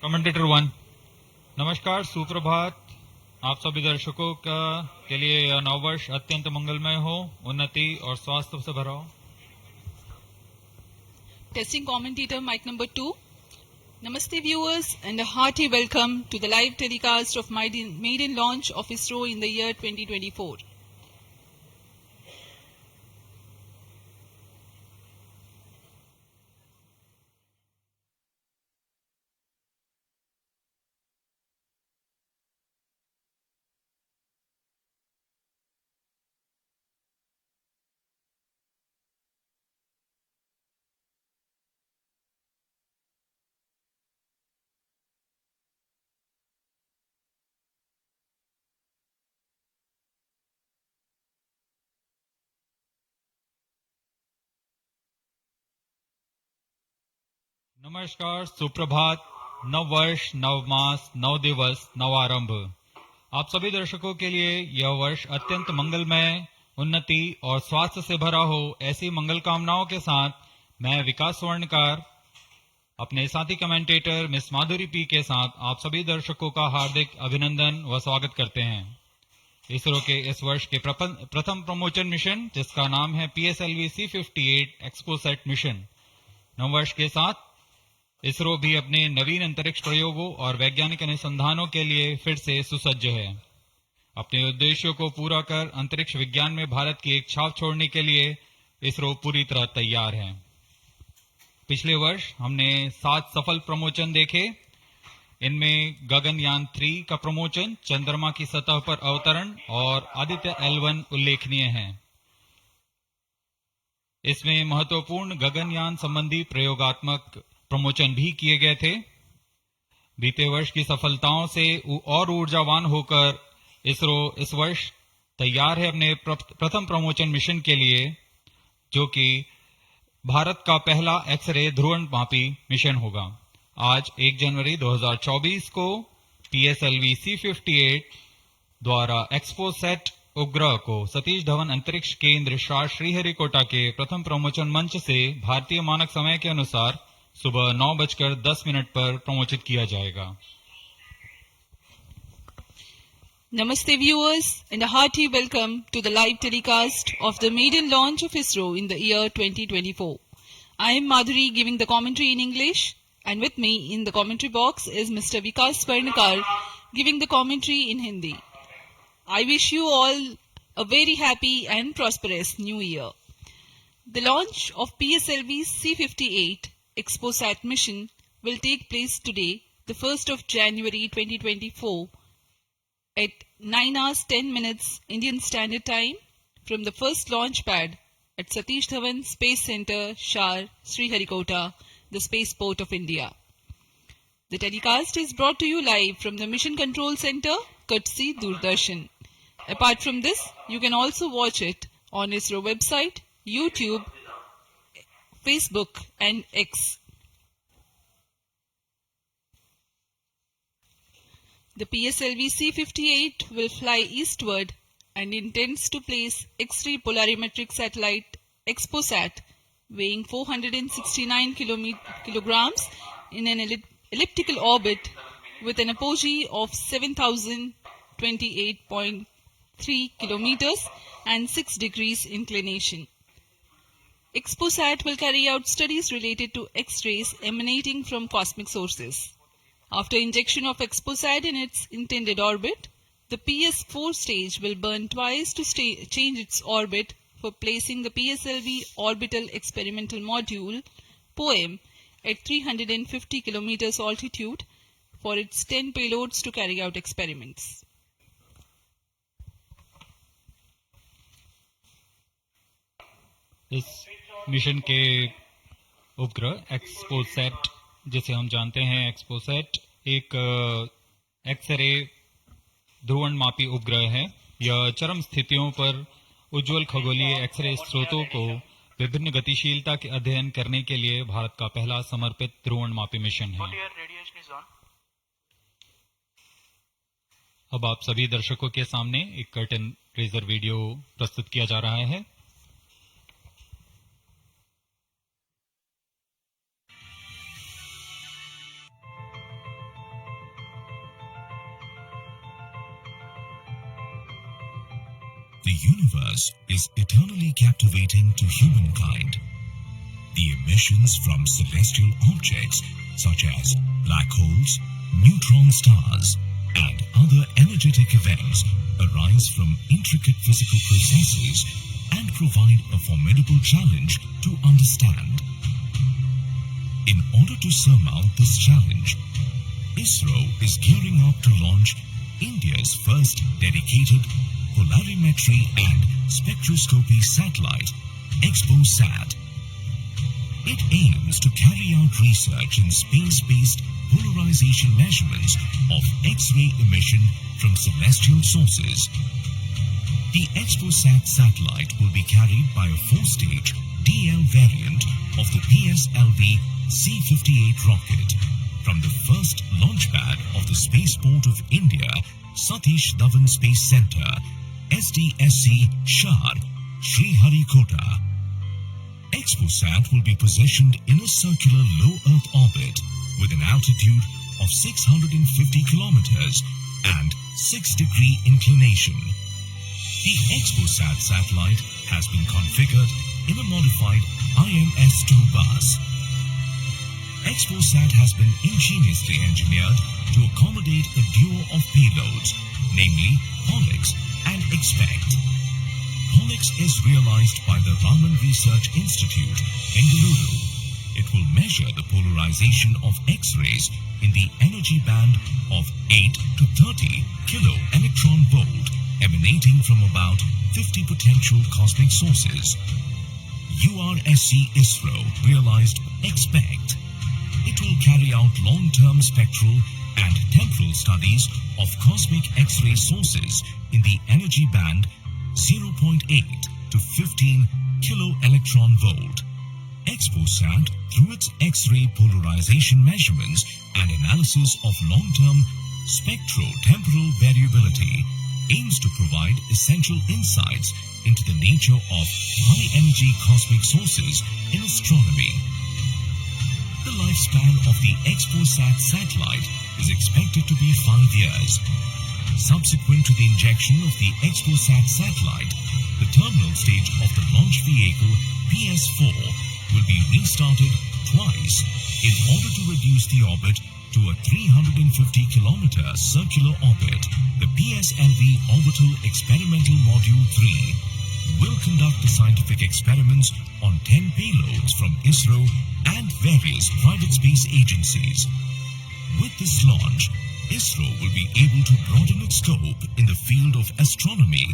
Commentator 1। नमस्कार, सुप्रभात। आप सभी दर्शकों के लिए यह नववर्ष अत्यंत मंगलमय हो, उन्नति और स्वास्थ्य से भरा हो। Testing commentator mic number 2. Namaste viewers and a hearty welcome to the live telecast of maiden launch of ISRO in the year 2024. नमस्कार, सुप्रभात, नव वर्ष, नव मास, नव दिवस, नव आरंभ। आप सभी दर्शकों के लिए यह वर्ष अत्यंत मंगलमय, उन्नति और स्वास्थ्य से भरा हो, ऐसी मंगल कामनाओं के साथ मैं विकास स्वर्णकार अपने साथी कमेंटेटर मिस माधुरी पी के साथ आप सभी दर्शकों का हार्दिक अभिनंदन व स्वागत करते हैं। इसरो के इस वर्ष के प्रथम प्रमोशन मिशन, जिसका नाम है PSLV C58 एक्सपोसैट मिशन, नववर्ष के साथ इसरो भी अपने नवीन अंतरिक्ष प्रयोगों और वैज्ञानिक अनुसंधानों के लिए फिर से सुसज्ज है। अपने उद्देश्यों को पूरा कर अंतरिक्ष विज्ञान में भारत की एक छाप छोड़ने के लिए इसरो पूरी तरह तैयार है। पिछले वर्ष हमने 7 सफल प्रमोशन देखे। इनमें गगनयान 3 का प्रमोशन, चंद्रमा की सतह पर अवतरण और आदित्य L1 उल्लेखनीय हैं। इसमें महत्वपूर्ण गगनयान संबंधी प्रयोगात्मक प्रमोशन भी किए गए थे। बीते वर्ष की सफलताओं से और ऊर्जावान होकर इसरो इस वर्ष तैयार है अपने प्रथम प्रमोशन मिशन के लिए, जो कि भारत का पहला एक्सरे ध्रुवणमापी मिशन होगा। आज 1 जनवरी 2024 को PSLV C58 द्वारा एक्सपोसैट उपग्रह को सतीश धवन अंतरिक्ष केंद्र SHAR श्रीहरिकोटा के प्रथम प्रमोशन मंच से भारतीय मानक समय के अनुसार सुबह 9:10 पर प्रमोचित किया जाएगा। Namaste viewers and a hearty welcome to the live telecast of the maiden launch of ISRO in the year 2024. I am Madhuri giving the commentary in English, and with me in the commentary box is Mr. Vikas Swarnakar giving the commentary in Hindi. I wish you all a very happy and prosperous new year. The launch of PSLV C58 XPoSat mission will take place today, the 1st of January 2024 at 9:10 Indian Standard Time from the first launch pad at Satish Dhawan Space Center, SHAR, Shriharikota, the spaceport of India. The telecast is brought to you live from the Mission Control Center, courtesy Doordarshan. Apart from this, you can also watch it on ISRO website, YouTube, Facebook and X. The PSLV C58 will fly eastward and intends to place X-ray polarimetric satellite XPoSat weighing 469 kilograms in an elliptical orbit with an apogee of 7,028.3 kilometers and 6 degrees inclination. XPoSat will carry out studies related to X-rays emanating from cosmic sources. After injection of XPoSat in its intended orbit, the PS4 stage will burn twice to change its orbit for placing the PSLV Orbital Experimental Module (POEM) at 350 km altitude for its 10 payloads to carry out experiments. इस mission के उपग्रह XPoSat, जिसे हम जानते हैं XPoSat, एक x ray ध्रुवणमापी उपग्रह है। यह चरम स्थितियों पर उज्जवल खगोलीय एक्सरे स्रोतों को विभिन्न गतिशीलता के अध्ययन करने के लिए भारत का पहला समर्पित ध्रुवणमापी मिशन है। अब आप सभी दर्शकों के सामने एक कर्टन रेजर वीडियो प्रस्तुत किया जा रहा है। The universe is eternally captivating to humankind. The emissions from celestial objects such as black holes, neutron stars, and other energetic events arise from intricate physical processes and provide a formidable challenge to understand. In order to surmount this challenge, ISRO is gearing up to launch India's first dedicated polarimetry and spectroscopy satellite, XPoSat. It aims to carry out research in space-based polarization measurements of X-ray emission from celestial sources. The XPoSat satellite will be carried by a 4-stage DL variant of the PSLV C58 rocket from the first launch pad of the Spaceport of India, Satish Dhawan Space Center, SDSC, SHAR, Shriharikota. XPoSat will be positioned in a circular low Earth orbit with an altitude of 650 kilometers and 6-degree inclination. The XPoSat satellite has been configured in a modified IMS-2 bus. XPoSat has been ingeniously engineered to accommodate a duo of payloads, namely POLIX and XPECT. POLIX is realized by the Raman Research Institute, Bengaluru. It will measure the polarization of X-rays in the energy band of 8 to 30 kilo electron volt emanating from about 50 potential cosmic sources. URSC ISRO realized XPECT. It will carry out long-term spectral and temporal studies of cosmic X-ray sources in the energy band 0.8 to 15 kilo electron volt. XPoSat, through its X-ray polarization measurements and analysis of long-term spectro-temporal variability, aims to provide essential insights into the nature of high-energy cosmic sources in astronomy. The lifespan of the XPoSat satellite is expected to be 5 years. Subsequent to the injection of the XPoSat satellite, the terminal stage of the launch vehicle PS4 will be restarted twice in order to reduce the orbit to a 350-kilometer circular orbit. The PSLV Orbital Experimental Module 3 will conduct the scientific experiments on 10 payloads from ISRO and various private space agencies. With this launch, ISRO will be able to broaden its scope in the field of astronomy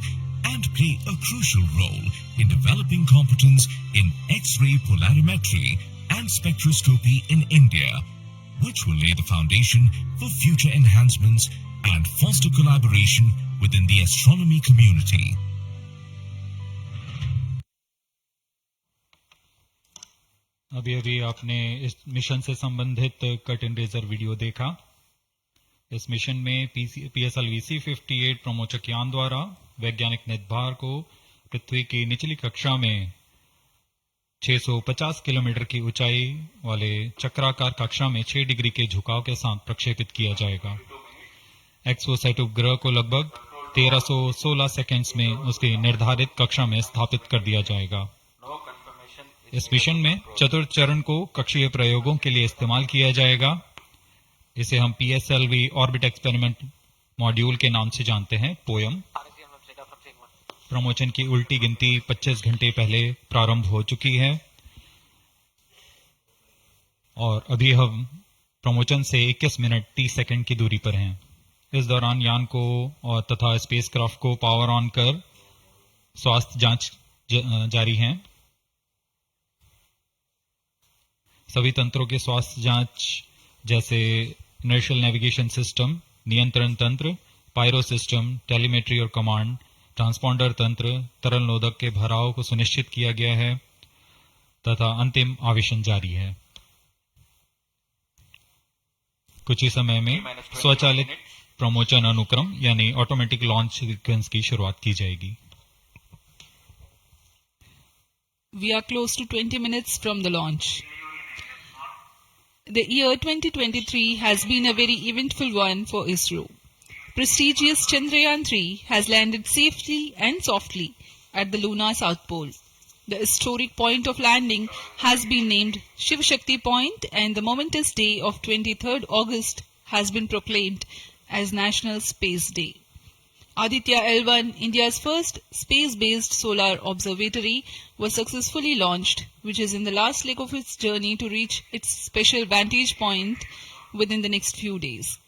and play a crucial role in developing competence in X-ray polarimetry and spectroscopy in India, which will lay the foundation for future enhancements and foster collaboration within the astronomy community. अभी अभी आपने इस mission से संबंधित cut and razor video देखा। इस mission में PSLV C58 प्रमोचक यान द्वारा वैज्ञानिक नेतभार को पृथ्वी की निचली कक्षा में 650 किलोमीटर की ऊंचाई वाले चक्राकार कक्षा में 6 डिग्री के झुकाव के साथ प्रक्षेपित किया जाएगा। एक्सपोसैट उपग्रह को लगभग 1316 सेकेंड्स में उसकी निर्धारित कक्षा में स्थापित कर दिया जाएगा। इस मिशन में चतुर्थ चरण को कक्षीय प्रयोगों के लिए इस्तेमाल किया जाएगा। इसे हम PSLV ऑर्बिट एक्सपेरिमेंट मॉड्यूल के नाम से जानते हैं, पोयम। प्रमोचन की उल्टी गिनती 25 घंटे पहले प्रारंभ हो चुकी है और अभी हम प्रमोचन से 21 मिनट 30 सेकंड की दूरी पर हैं। इस दौरान यान को और तथा स्पेसक्राफ्ट को पावर ऑन कर स्वास्थ्य जांच जारी है। सभी तंत्रों के स्वास्थ्य जांच जैसे इनर्शियल नेविगेशन सिस्टम, नियंत्रण तंत्र, पायरो सिस्टम, टेलीमेट्री और कमांड, ट्रांसपॉन्डर तंत्र, तरल नोदक के भराव को सुनिश्चित किया गया है तथा अंतिम आवेशन जारी है। कुछ ही समय में स्वचालित प्रमोचन अनुक्रम यानी ऑटोमेटिक लॉन्च सीक्वेंस की शुरुआत की जाएगी। We are close to 20 minutes from the launch. The year 2023 has been a very eventful one for ISRO. prestigious Chandrayaan-3 has landed safely and softly at the lunar South Pole. The historic point of landing has been named Shiv Shakti Point, and the momentous day of 23rd August has been proclaimed as National Space Day. Aditya L1, India's first space-based solar observatory, was successfully launched, which is in the last leg of its journey to reach its special vantage point within the next few days.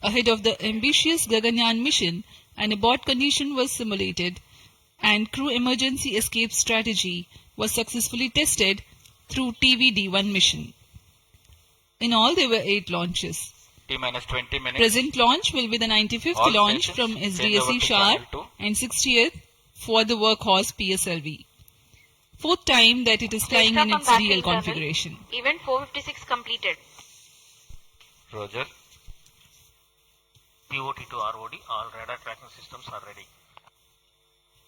Ahead of the ambitious Gaganyaan mission, an abort condition was simulated and crew emergency escape strategy was successfully tested through TVD-1 mission. In all, there were 8 launches. T-minus 20 minutes. Present launch will be the 95th All launch stations from change SDSC over to SHAR channel 2. and 60th for the workhorse PSLV. 4th time that it is flying in its real configuration. Event 456 completed. Roger. POT to ROD, all radar tracking systems are ready.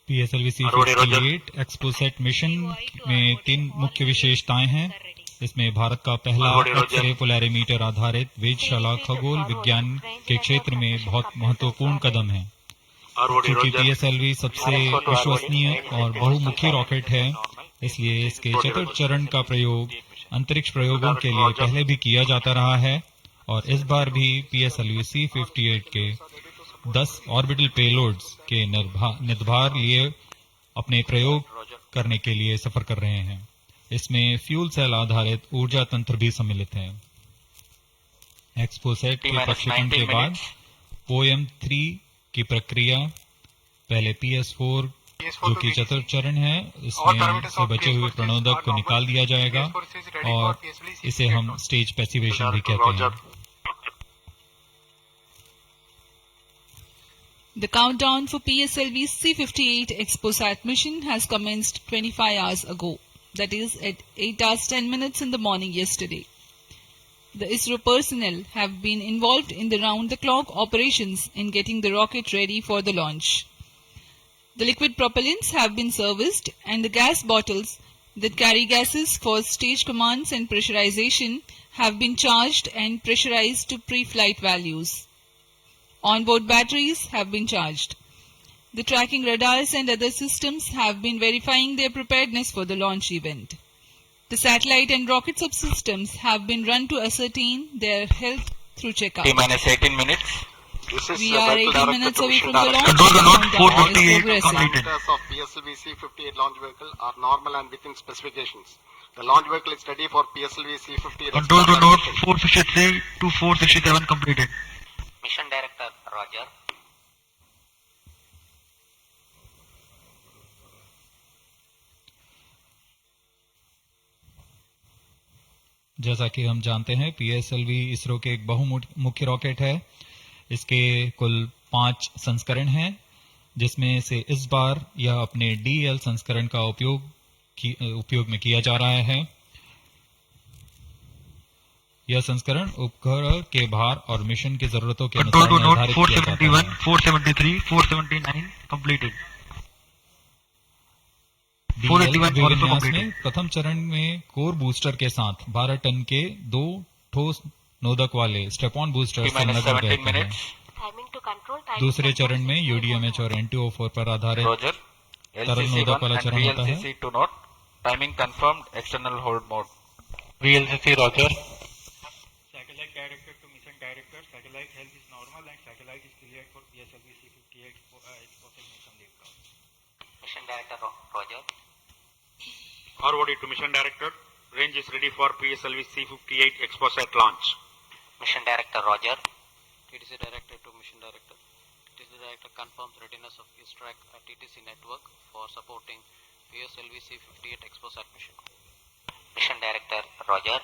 PSLV C58 XPoSat mission में 3 मुख्य विशेषताएं हैं। इसमें भारत का पहला x-ray polarimeter आधारित वेधशाला खगोल विज्ञान के क्षेत्र में बहुत महत्वपूर्ण कदम है। क्योंकि PSLV सबसे विश्वसनीय और बहुमुखी रॉकेट है, इसलिए इसके चतुर्थ चरण का प्रयोग अंतरिक्ष प्रयोगों के लिए पहले भी किया जाता रहा है और इस बार भी PSLV C58 के 10 ऑर्बिटल पेलोड्स के निर्धार लिए अपने प्रयोग करने के लिए सफर कर रहे हैं। इसमें फ्यूल सेल आधारित ऊर्जा तंत्र भी सम्मिलित है। एक्सपोसैट के प्रक्षेपण के बाद OM3 की प्रक्रिया पहले PS4 जो कि चतुर्थ चरण है, इसमें से बचे हुए प्रणोदक को निकाल दिया जाएगा और इसे हम स्टेज पैसिवेशन भी कहते हैं। The countdown for PSLV C58 XPoSat mission has commenced 25 hours ago, that is at 8 hours 10 minutes in the morning yesterday. The ISRO personnel have been involved in the round-the-clock operations in getting the rocket ready for the launch. The liquid propellants have been serviced and the gas bottles that carry gases for stage commands and pressurization have been charged and pressurized to pre-flight values. Onboard batteries have been charged. The tracking radars and other systems have been verifying their preparedness for the launch event. The satellite and rocket subsystems have been run to ascertain their health through checkup. T-minus 18 minutes. We are 18 minutes away from the launch. Control the note Countdown is 458 progressing. completed. Parameters of PSLV C58 launch vehicle are normal and within specifications. The launch vehicle is ready for PSLV C58. Control the note 463 to 467 completed. Mission Director, Roger. जैसा कि हम जानते हैं PSLV ISRO के एक बहुमुखी rocket है। इसके कुल 5 संस्करण हैं, जिसमें से इस बार यह अपने DL संस्करण का उपयोग में किया जा रहा है। यह संस्करण उपग्रह के भार और मिशन की जरूरतों के Control अनुसार to note निर्धारित किया जाता 471, है। 473, 479 completed. DL 481 also विन्यास completed. में प्रथम चरण में कोर बूस्टर के साथ 12 टन के 2 ठोस नोदक वाले स्टेप-ऑन बूस्टर T-minus संलग्न 17 रहते हैं। minutes. Timing to control. दूसरे चरण में UDMH और NTO4 पर आधारित Roger. तरल नोदक वाला LCC1 and चरण होता है। VLCC to note. Timing confirmed. External hold mode. VLCC, Roger. Satellite director to mission director. Satellite health is normal and satellite is cleared for PSLV C58 XPoSat mission liftoff. Mission Director, Roger. ROD to mission director. Range is ready for PSLV C58 XPoSat launch. Mission Director, Roger. TTC Director to Mission Director. TTC Director confirms readiness of ISTRAC TTC network for supporting PSLV C58 XPoSat mission. Mission Director, Roger.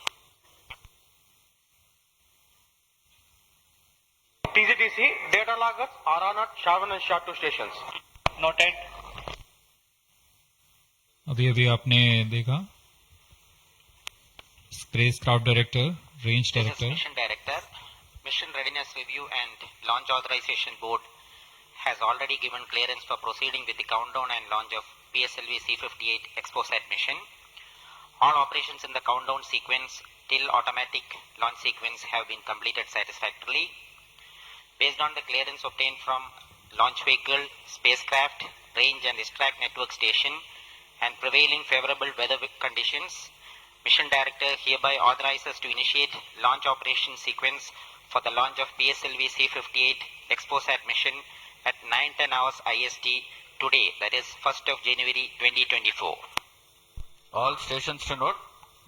TCTC data loggers are on at SHAR 1 and SHAR 2 stations. Noted. अभी आपने देखा spacecraft director, range This is director, Mission Director. Mission Readiness Review and Launch Authorization Board has already given clearance for proceeding with the countdown and launch of PSLV C58 XPoSat mission. All operations in the countdown sequence till automatic launch sequence have been completed satisfactorily. Based on the clearance obtained from launch vehicle, spacecraft, range and extract network station and prevailing favorable weather conditions, Mission Director hereby authorizes to initiate launch operation sequence for the launch of PSLV C58 XPoSat mission at 9:10 hours IST today, that is 1st of January 2024. All stations to note,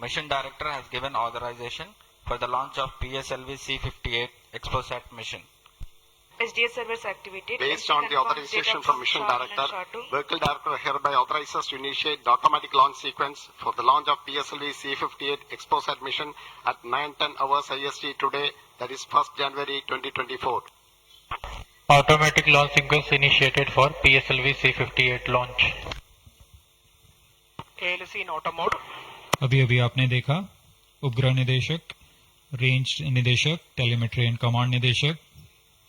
Mission Director has given authorization for the launch of PSLV C58 XPoSat mission. SDS servers activated. Based on the authorization from Mission Director, Vehicle Director hereby authorizes to initiate the automatic launch sequence for the launch of PSLV C58 XPoSat mission at 9:10 hours IST today, that is 1st January 2024. Automatic launch sequence initiated for PSLV C58 launch. ALC in auto mode. अभी अभी आपने देखा उपग्रह निदेशक, range निदेशक, telemetry and command निदेशक,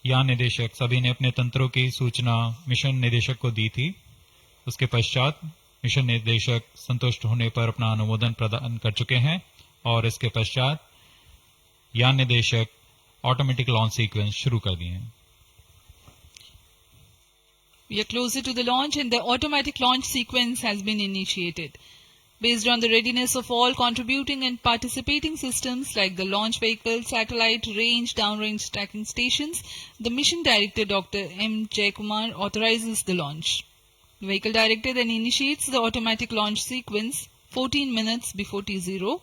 यान निदेशक सभी ने अपने तंत्रों की सूचना मिशन निदेशक को दी थी। उसके पश्चात मिशन निदेशक संतुष्ट होने पर अपना अनुमोदन प्रदान कर चुके हैं और इसके पश्चात यान निदेशक ऑटोमेटिक लॉन्च सीक्वेंस शुरू कर दिए हैं। We are closer to the launch and the automatic launch sequence has been initiated. Based on the readiness of all contributing and participating systems like the launch vehicle, satellite, range, downrange tracking stations, the Mission Director Dr. M. Jayakumar authorizes the launch. The Vehicle Director then initiates the automatic launch sequence 14 minutes before T0,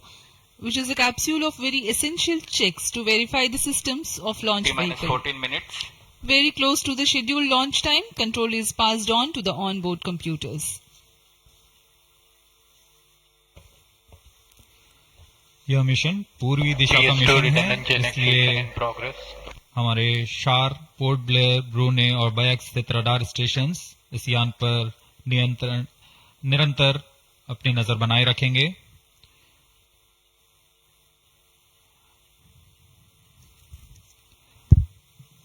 which is a capsule of very essential checks to verify the systems of launch T-minus vehicle. 14 minutes. Very close to the scheduled launch time, control is passed on to the onboard computers. यह mission पूर्वी दिशा का mission है, इसलिए हमारे शार, port Blair, ब्रूने और bikes स्थित radar stations इस यान पर निरंतर अपनी नजर बनाए रखेंगे।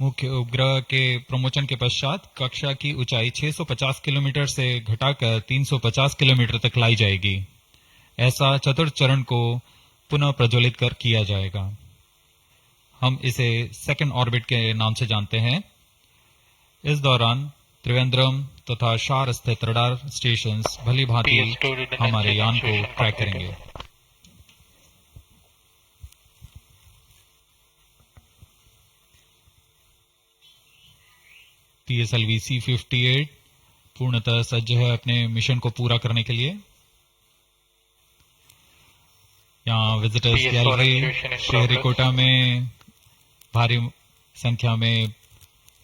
मुख्य उपग्रह के प्रमोचन के पश्चात कक्षा की ऊंचाई 650 किलोमीटर से घटाकर 350 किलोमीटर तक लाई जाएगी। ऐसा चतुर्थ चरण को पुनः प्रज्वलित कर किया जाएगा। हम इसे सेकंड ऑर्बिट के नाम से जानते हैं। इस दौरान त्रिवेंद्रम तथा शार स्थित रडार स्टेशंस भली भांति हमारे यान को ट्रैक करेंगे। PSLV C58 पूर्णतः सज्ज है अपने मिशन को पूरा करने के लिए। यहाँ विजिटर्स गैलरी श्रीहरिकोटा में भारी संख्या में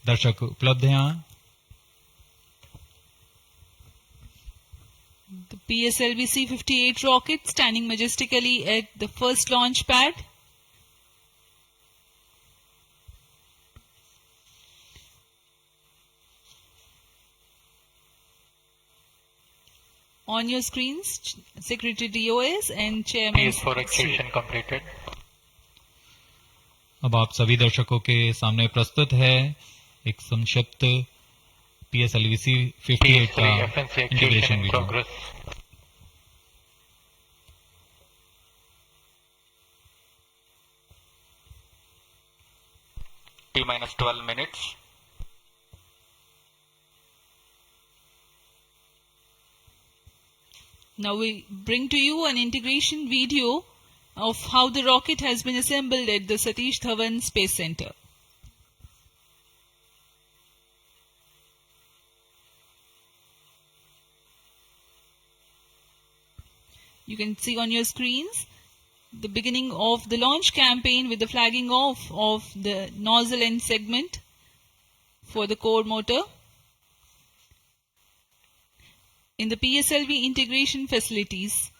दर्शक उपलब्ध हैं। The PSLV C58 rocket standing majestically at the first launch pad. On your screens, Secretary DOS and Chairman. PS4 activation completed. अब आप सभी दर्शकों के सामने प्रस्तुत है एक संक्षिप्त PSLV C58 का integration video. T-minus 12 minutes. Now we bring to you an integration video of how the rocket has been assembled at the Satish Dhawan Space Center. You can see on your screens the beginning of the launch campaign with the flagging off of the nozzle end segment for the core motor. In the PSLV integration facilities,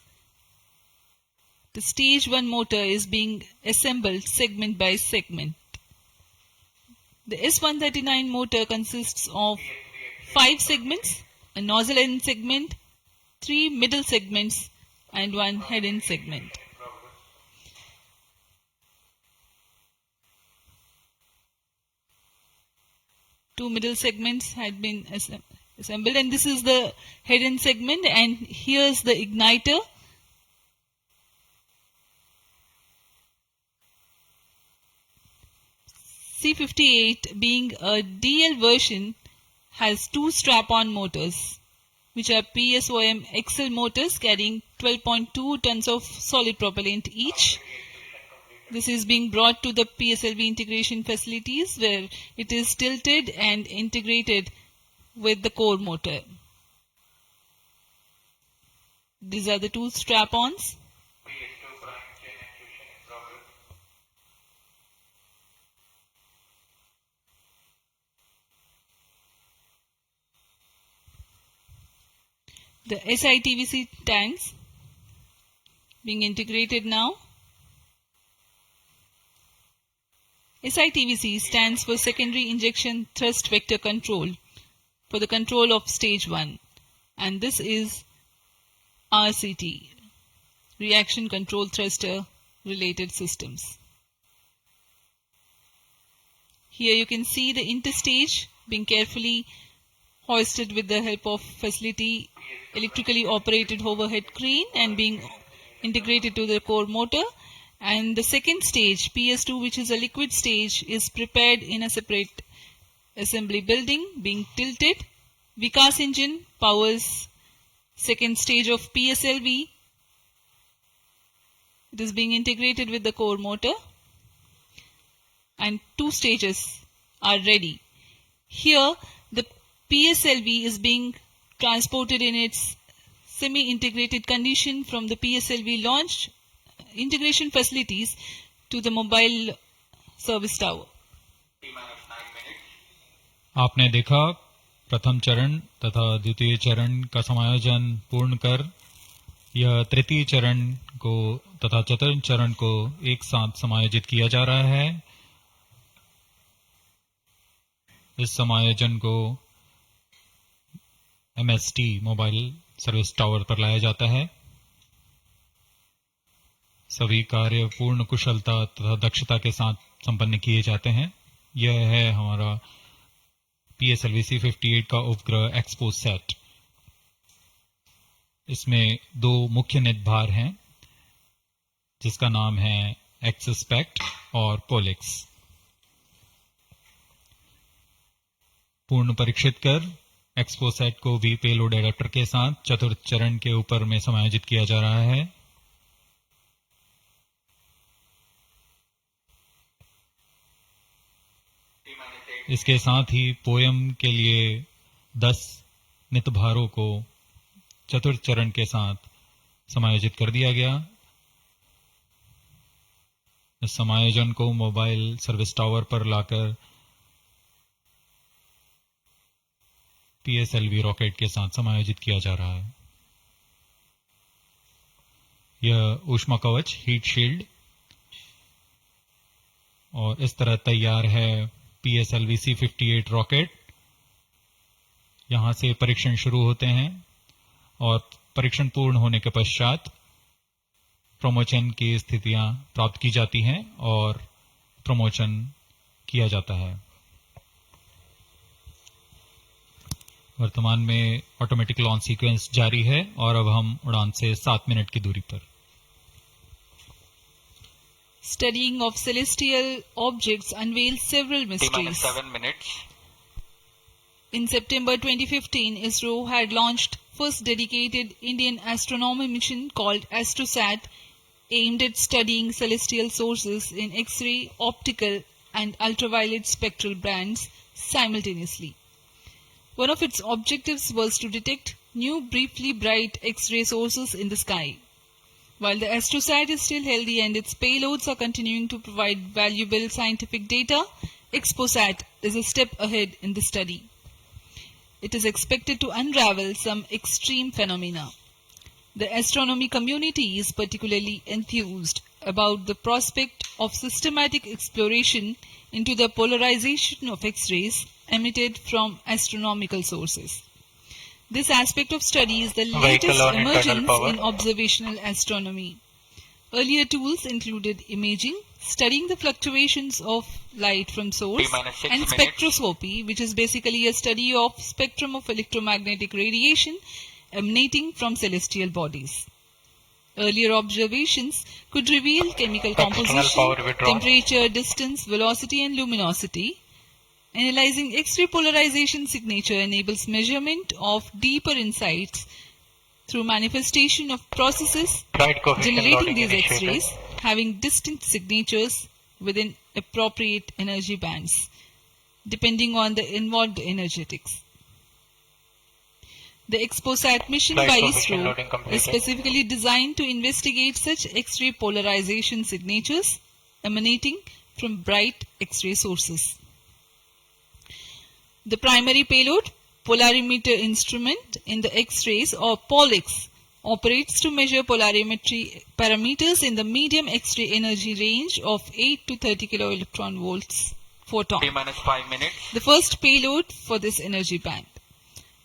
the stage 1 motor is being assembled segment by segment. The S139 motor consists of 5 segments, a nozzle end segment, 3 middle segments and 1 head end segment. Two middle segments had been assembled, and this is the head end segment, and here's the igniter. C58, being a DL version, has two strap-on motors, which are PSOM XL motors carrying 12.2 tons of solid propellant each. This is being brought to the PSLV integration facilities where it is tilted and integrated with the core motor. These are the two strap-ons. The SITVC tanks being integrated now. SITVC stands for Secondary Injection Thrust Vector Control for the control of stage 1, and this is RCT, Reaction Control Thruster related systems. Here you can see the interstage being carefully hoisted with the help of facility electrically operated overhead crane and being integrated to the core motor. And the second stage, PS2, which is a liquid stage, is prepared in a separate assembly building being tilted. Vikas engine powers second stage of PSLV. It is being integrated with the core motor and two stages are ready. Here the PSLV is being transported in its semi-integrated condition from the PSLV launch integration facilities to the mobile service tower. आपने देखा प्रथम चरण तथा द्वितीय चरण का समायोजन पूर्ण कर यह तृतीय चरण को तथा चतुर्थ चरण को एक साथ समायोजित किया जा रहा है। इस समायोजन को MST मोबाइल सर्विस टावर पर लाया जाता है। सभी कार्य पूर्ण कुशलता तथा दक्षता के साथ संपन्न किए जाते हैं। यह है हमारा PSLV C58 का उपग्रह XPoSat। इसमें दो मुख्य निदभार हैं जिसका नाम है XSPECT और POLIX। पूर्ण परीक्षित कर XPoSat को भी पेलोड एडाप्टर के साथ चतुर्थ चरण के ऊपर में समायोजित किया जा रहा है। इसके साथ ही पोयम के लिए 10 नितभारों को चतुर्थ चरण के साथ समायोजित कर दिया गया। इस समायोजन को मोबाइल सर्विस टावर पर लाकर PSLV रॉकेट के साथ समायोजित किया जा रहा है। यह ऊष्मा कवच हीट शील्ड और इस तरह तैयार है PSLV C58 रॉकेट। यहां से परीक्षण शुरू होते हैं और परीक्षण पूर्ण होने के पश्चात प्रमोशन की स्थितियां प्राप्त की जाती हैं और प्रमोशन किया जाता है। वर्तमान में ऑटोमेटिक लॉन्च सीक्वेंस जारी है और अब हम उड़ान से 7 मिनट की दूरी पर। Studying of celestial objects unveils several mysteries. 7 minutes. In September 2015, ISRO had launched first dedicated Indian astronomy mission called AstroSat, aimed at studying celestial sources in X-ray, optical and ultraviolet spectral bands simultaneously. One of its objectives was to detect new briefly bright X-ray sources in the sky. While the AstroSat is still healthy and its payloads are continuing to provide valuable scientific data, XPoSat is a step ahead in the study. It is expected to unravel some extreme phenomena. The astronomy community is particularly enthused about the prospect of systematic exploration into the polarization of X-rays emitted from astronomical sources. This aspect of study is the latest emergence in observational astronomy. Earlier tools included imaging, studying the fluctuations of light from source, and spectroscopy, which is basically a study of spectrum of electromagnetic radiation emanating from celestial bodies. Earlier observations could reveal chemical composition, temperature, distance, velocity and luminosity. Analyzing X-ray polarization signature enables measurement of deeper insights through manifestation of processes generating these X-rays having distinct signatures within appropriate energy bands, depending on the involved energetics. The XPoSat mission by ISRO is specifically designed to investigate such X-ray polarization signatures emanating from bright X-ray sources. The primary payload, polarimeter instrument in the X-rays or POLIX, operates to measure polarimetry parameters in the medium X-ray energy range of 8 to 30 kiloelectron volts photon. T-5 minutes. The first payload for this energy band.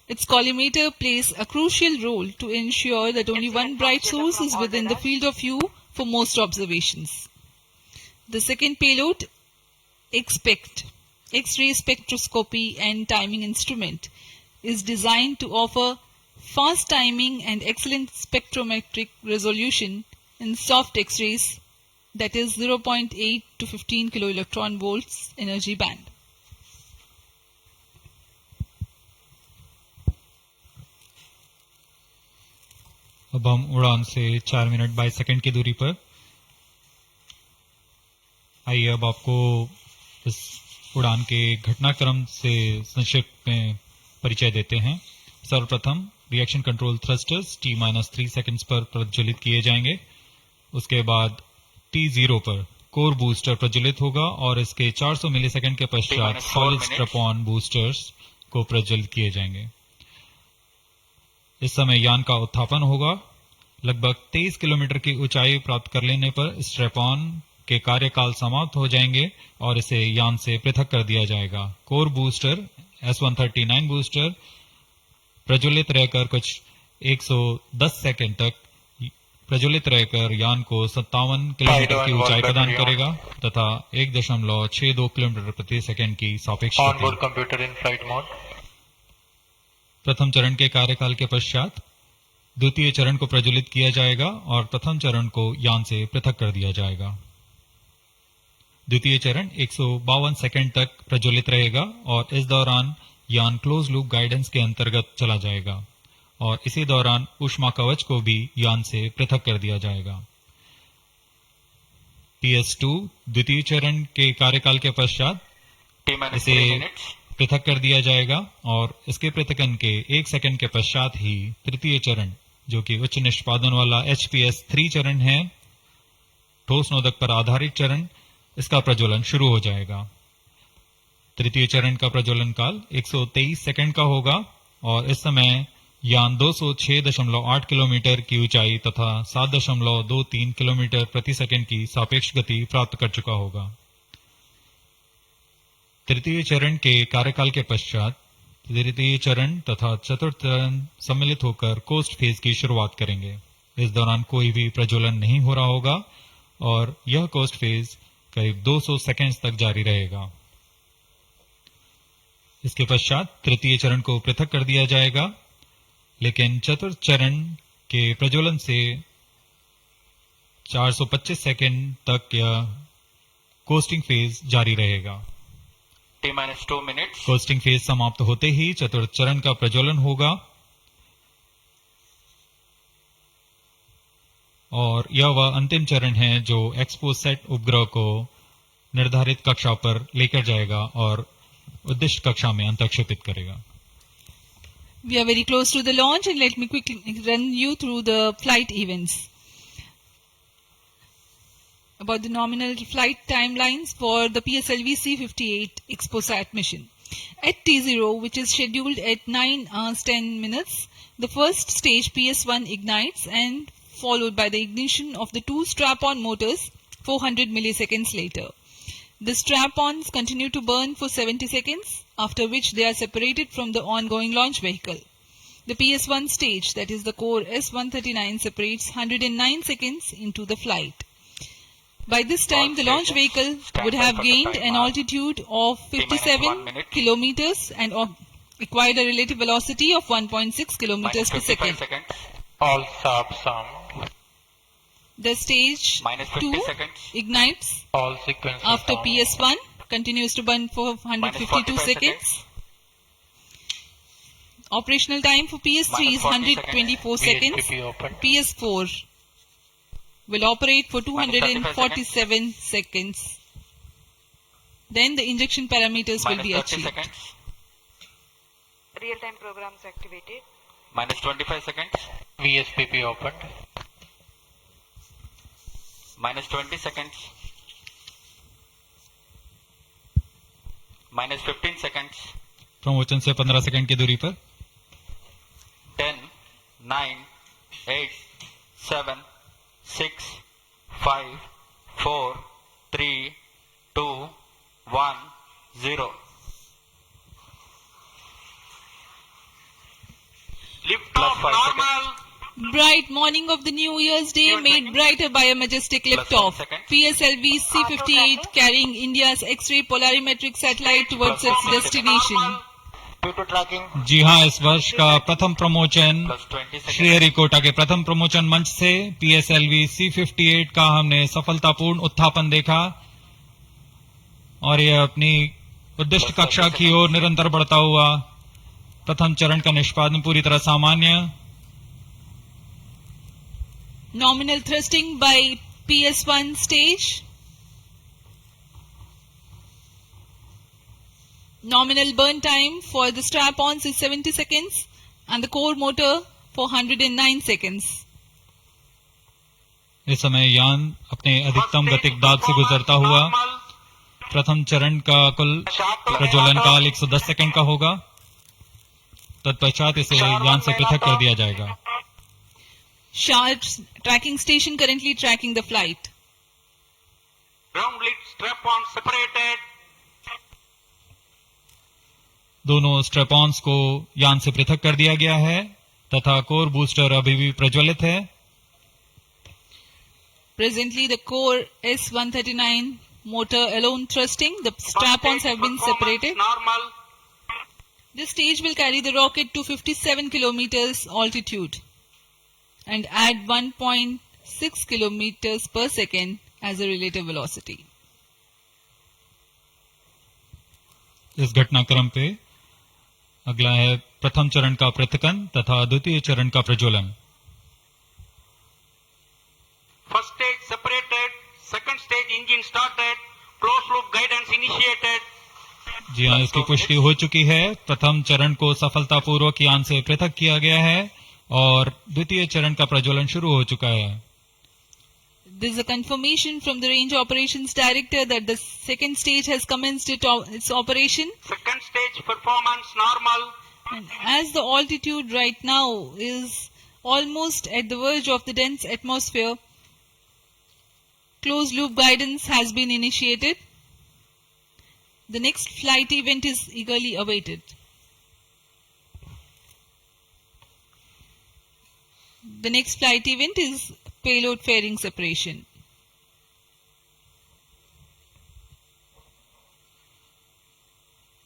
Its collimator plays a crucial role to ensure that only one bright source is within the field of view for most observations. The second payload, XPECT, X-ray spectroscopy and timing instrument, is designed to offer fast timing and excellent spectrometric resolution in soft X-rays, that is 0.8 to 15 kiloelectron volts energy band. अब हम उड़ान से 4 minute 22 second की दूरी पर। आइए अब आपको इस उड़ान के घटनाक्रम से संक्षिप्त में परिचय देते हैं। सर्वप्रथम reaction control thrusters T-3 seconds पर प्रज्वलित किए जाएंगे। उसके बाद T0 पर कोर बूस्टर प्रज्वलित होगा और इसके 400 मिलीसेकंड के पश्चात सॉलिड स्ट्रैप-ऑन बूस्टर्स को प्रज्वलित किए जाएंगे। इस समय यान का उत्थापन होगा। लगभग 23 किलोमीटर की ऊंचाई प्राप्त कर लेने पर स्ट्रैप-ऑन के कार्यकाल समाप्त हो जाएंगे और इसे यान से पृथक कर दिया जाएगा। कोर बूस्टर S139 बूस्टर प्रज्वलित रहकर कुछ 110 सेकंड तक प्रज्वलित रहकर यान को 57 किलोमीटर की ऊंचाई प्रदान करेगा तथा 1.62 किलोमीटर प्रति सेकंड की सापेक्ष गति। प्रथम चरण के कार्यकाल के पश्चात द्वितीय चरण को प्रज्वलित किया जाएगा और प्रथम चरण को यान से पृथक कर दिया जाएगा। द्वितीय चरण 152 सेकंड तक प्रज्वलित रहेगा और इस दौरान यान क्लोज लूप गाइडेंस के अंतर्गत चला जाएगा और इसी दौरान ऊष्मा कवच को भी यान से पृथक कर दिया जाएगा। PS2 द्वितीय चरण के कार्यकाल के पश्चात इसे पृथक कर दिया जाएगा और इसके पृथकन के 1 सेकंड के पश्चात ही तृतीय चरण, जो कि उच्च निष्पादन वाला HPS3 चरण है, ठोस नोदक पर आधारित चरण, इसका प्रज्वलन शुरू हो जाएगा। तृतीय चरण का प्रज्वलन काल 123 सेकंड का होगा और इस समय यान 206.8 किलोमीटर की ऊंचाई तथा 7.23 किलोमीटर प्रति सेकंड की सापेक्ष गति प्राप्त कर चुका होगा। तृतीय चरण के कार्यकाल के पश्चात तृतीय चरण तथा चतुर्थ चरण सम्मिलित होकर कोस्ट फेज की शुरुआत करेंगे। इस दौरान कोई भी प्रज्वलन नहीं हो रहा होगा और यह कोस्ट फेज करीब 200 सेकंड्स तक जारी रहेगा। इसके पश्चात तृतीय चरण को पृथक कर दिया जाएगा, लेकिन चतुर्थ चरण के प्रज्वलन से 425 सेकंड तक यह कोस्टिंग फेज जारी रहेगा। T-2 minutes. कोस्टिंग फेज समाप्त होते ही चतुर्थ चरण का प्रज्वलन होगा और यह वह अंतिम चरण है जो एक्सपोसैट उपग्रह को निर्धारित कक्षा पर लेकर जाएगा और उद्दिष्ट कक्षा में अंतक्षेपित करेगा। We are very close to the launch and let me quickly run you through the flight events. About the nominal flight timelines for the PSLV C58 XPoSat mission. At T0, which is scheduled at 9 hours 10 minutes, the first stage PS1 ignites and followed by the ignition of the two strap-on motors 400 milliseconds later. The strap-ons continue to burn for 70 seconds, after which they are separated from the ongoing launch vehicle. The PS1 stage, that is the core S139, separates 109 seconds into the flight. By this time, the launch vehicle would have gained an altitude of 57 kilometers and acquired a relative velocity of 1.6 kilometers per second. All subs The stage Minus 50 2 seconds. ignites All sequences after on. PS1, continues to burn for 152 45 seconds. Operational time for PS3 is Minus 40 124 seconds. VSPP open. PS4 will operate for Minus 35 247 seconds. Then the injection parameters will Minus be 30 achieved. seconds. Real-time programs activated. Minus 25 seconds. VSPP opened. Minus 20 seconds. Minus 15 seconds. Promotion से 15 second की दूरी पर 10, 9, 8, 7, 6, 5, 4, 3, 2, 1, 0. Lift Plus off 5 normal. Bright morning of the New Year's Day made brighter by a majestic Plus liftoff. 1 second. PSLV C58 carrying India's X-ray polarimetric satellite towards its destination. Due to tracking, जी हाँ, इस वर्ष का प्रथम promotion Plus 20 seconds. Sriharikota के प्रथम promotion मंच से PSLV C58 का हमने सफलतापूर्ण उत्थापन देखा और यह अपनी उद्दिष्ट कक्षा की ओर निरंतर बढ़ता हुआ प्रथम चरण का निष्पादन पूरी तरह सामान्य. Nominal thrusting by PS1 stage. Nominal burn time for the strap-ons is 70 seconds and the core motor for 109 seconds. इस समय यान अपने अधिकतम गतिक दाब से गुजरता हुआ प्रथम चरण का कुल प्रज्वलन काल 110 सेकंड का होगा. तत्पश्चात इसे यान से पृथक कर दिया जाएगा. SHAR tracking station currently tracking the flight. Ground lead strap-on separated. दोनों स्ट्रेपॉन्स को यान से पृथक कर दिया गया है तथा कोर बूस्टर अभी भी प्रज्वलित है. Presently the core S139 motor alone thrusting. The strap-ons have been separated. Normal. This stage will carry the rocket to 57 kilometers altitude and add 1.6 kilometers per second as a relative velocity. इस घटनाक्रम पे अगला है प्रथम चरण का पृथकन तथा द्वितीय चरण का प्रज्वलन. First stage separated. Second stage engine started. Closed loop guidance initiated. जी हाँ, इसकी पुष्टि हो चुकी है. प्रथम चरण को सफलतापूर्वक यान से पृथक किया गया है और द्वितीय चरण का प्रज्वलन शुरू हो चुका है. This is a confirmation from the Range Operations Director that the second stage has commenced its operation. Second stage performance normal. And as the altitude right now is almost at the verge of the dense atmosphere, closed loop guidance has been initiated. The next flight event is eagerly awaited. The next flight event is payload fairing separation.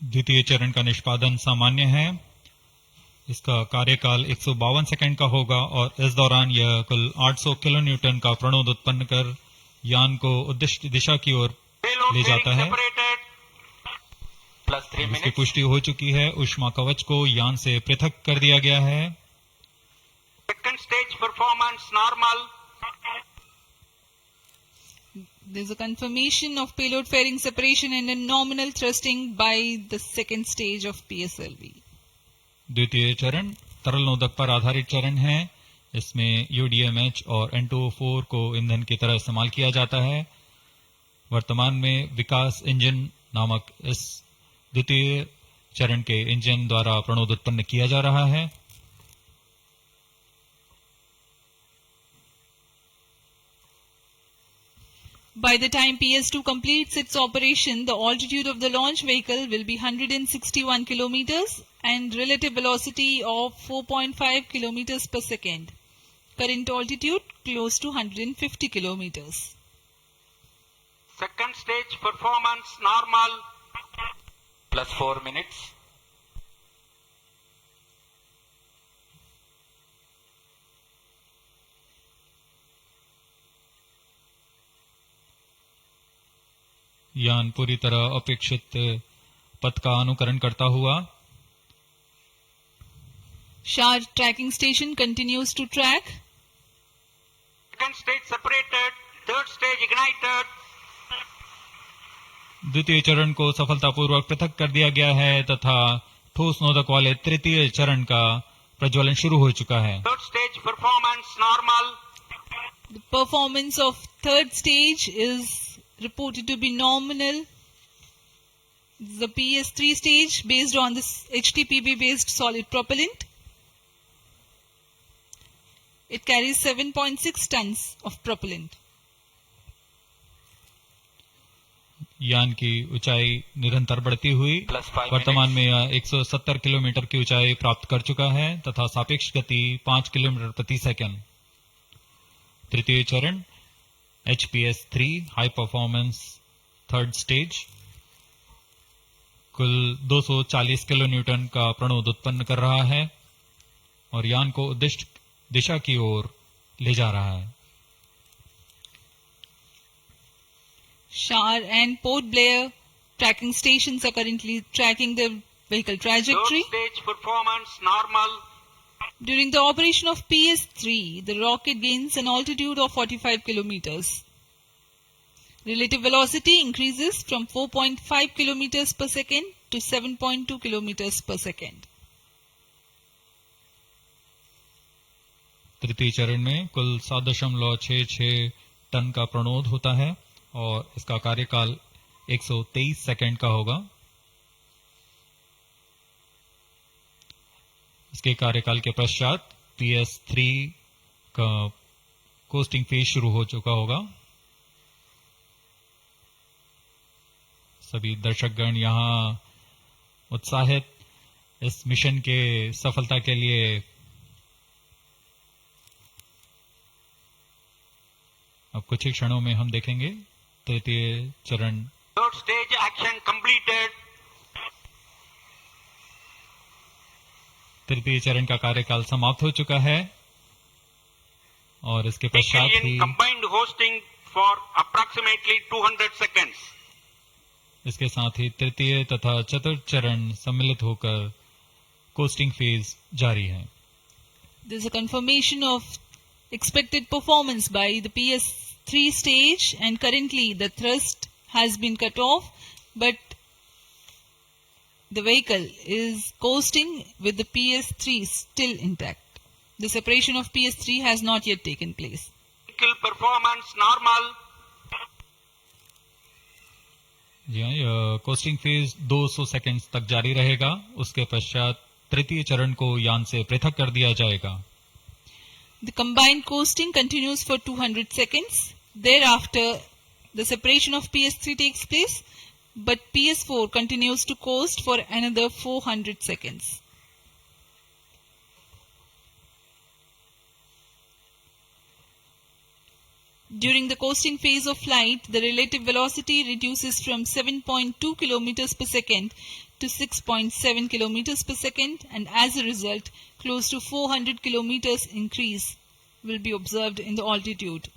द्वितीय चरण का निष्पादन सामान्य है. इसका कार्यकाल 152 second का होगा और इस दौरान यह कुल 800 किलो न्यूटन का प्रणोद उत्पन्न कर यान को उद्दिष्ट दिशा की ओर ले जाता है. Plus 3 इसकी minutes. पुष्टि हो चुकी है. ऊष्मा कवच को यान से पृथक कर दिया गया है. Second stage performance normal. There is a confirmation of payload fairing separation and a nominal thrusting by the second stage of PSLV. द्वितीय चरण तरल नोदक पर आधारित चरण है. इसमें UDMH और N2O4 को ईंधन की तरह इस्तेमाल किया जाता है. वर्तमान में विकास इंजन नामक इस द्वितीय चरण के इंजन द्वारा प्रणोद उत्पन्न किया जा रहा है. By the time PS2 completes its operation, the altitude of the launch vehicle will be 161 kilometers and relative velocity of 4.5 kilometers per second. Current altitude close to 150 kilometers. Second stage performance normal. Plus 4 minutes. यान पूरी तरह अपेक्षित पथ का अनुकरण करता हुआ SHAR tracking station continues to track. Second stage separated, third stage ignited. द्वितीय चरण को सफलतापूर्वक पृथक कर दिया गया है तथा ठोस नोदक वाले तृतीय चरण का प्रज्वलन शुरू हो चुका है. Third stage performance normal. The performance of third stage is reported to be nominal. The PS3 stage based on this HTPB based solid propellant. It carries 7.6 tons of propellant. यान की ऊंचाई निरंतर बढ़ती हुई वर्तमान में यह 170 किलोमीटर की ऊंचाई प्राप्त कर चुका है तथा सापेक्ष गति 5 किलोमीटर प्रति सेकंड. तृतीय चरण HPS3 high performance third stage कुल 240 किलो न्यूटन का प्रणोद उत्पन्न कर रहा है और यान को उद्दिष्ट दिशा की ओर ले जा रहा है. SHAR and Port Blair tracking stations are currently tracking the vehicle trajectory. Third stage performance normal. During the operation of PS3, the rocket gains an altitude of 45 kilometers. Relative velocity increases from 4.5 kilometers per second to 7.2 kilometers per second. तृतीय चरण में कुल 7.66 ton का प्रणोद होता है और इसका कार्यकाल 123 सेकंड का होगा. इसके कार्यकाल के पश्चात PS3 का कोस्टिंग फेज शुरू हो चुका होगा. सभी दर्शकगण यहाँ उत्साहित इस मिशन के सफलता के लिए अब कुछ ही क्षणों में हम देखेंगे तृतीय चरण. Third stage action completed. तृतीय चरण का कार्यकाल समाप्त हो चुका है और इसके पश्चात ही combined hosting for approximately 200 seconds. इसके साथ ही तृतीय तथा चतुर्थ चरण सम्मिलित होकर कोस्टिंग फेज जारी है. There is a confirmation of expected performance by the PS3 stage and currently the thrust has been cut off but the vehicle is coasting with the PS3 still intact. The separation of PS3 has not yet taken place. Vehicle performance normal. जी हाँ, यह costing phase 200 seconds तक जारी रहेगा. उसके पश्चात तृतीय चरण को यान से पृथक कर दिया जाएगा. The combined coasting continues for 200 seconds. Thereafter, the separation of PS3 takes place, but PS4 continues to coast for another 400 seconds. During the coasting phase of flight, the relative velocity reduces from 7.2 kilometers per second to 6.7 kilometers per second, and as a result, close to 400 kilometers increase will be observed in the altitude.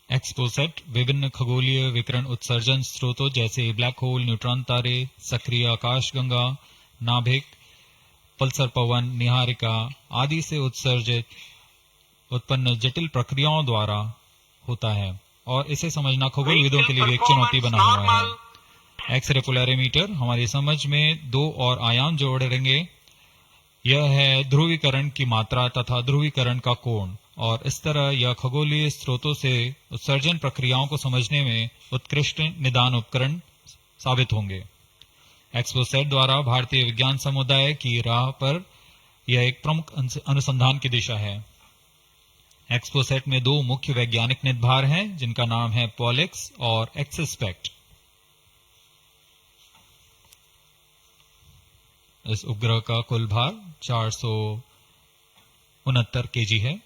XPoSat विभिन्न खगोलीय विकिरण उत्सर्जन स्रोतों जैसे black hole, neutron तारे, सक्रिय आकाशगंगा, नाभिक, पल्सर पवन, निहारिका आदि से उत्सर्जित उत्पन्न जटिल प्रक्रियाओं द्वारा होता है और इसे समझना खगोलविदों के लिए भी एक चुनौती बना हुआ है. एक्सरे पोलैरिमीटर हमारी समझ में दो और आयाम जोड़ेंगे. यह है ध्रुवीकरण की मात्रा तथा ध्रुवीकरण का कोण और इस तरह यह खगोलीय स्रोतों से उत्सर्जन प्रक्रियाओं को समझने में उत्कृष्ट निदान उपकरण साबित होंगे. एक्सपोसैट द्वारा भारतीय विज्ञान समुदाय की राह पर यह एक प्रमुख अनुसंधान की दिशा है. एक्सपोसैट में दो मुख्य वैज्ञानिक निदभार हैं जिनका नाम है पॉलिक्स और एक्सस्पेक्ट. इस उपग्रह का कुल भार 469 केजी है.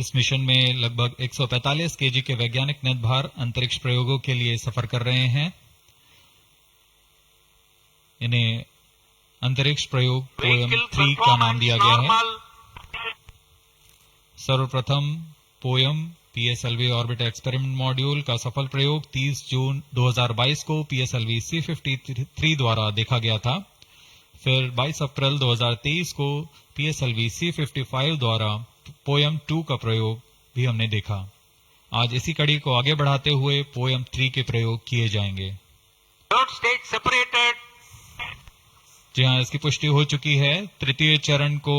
इस मिशन में लगभग 145 केजी के वैज्ञानिक नेतभार अंतरिक्ष प्रयोगों के लिए सफर कर रहे हैं। इन्हें अंतरिक्ष प्रयोग पोएम 3 का नाम दिया गया है। सर्वप्रथम poem PSLV orbit experiment module का सफल प्रयोग 30 जून 2022 को PSLV C53 द्वारा देखा गया था। फिर 22 अप्रैल 2023 को PSLV C55 द्वारा पोएम 2 का प्रयोग भी हमने देखा। आज इसी कड़ी को आगे बढ़ाते हुए पोएम 3 के प्रयोग किए जाएंगे। जी हाँ, इसकी पुष्टि हो चुकी है। तृतीय चरण को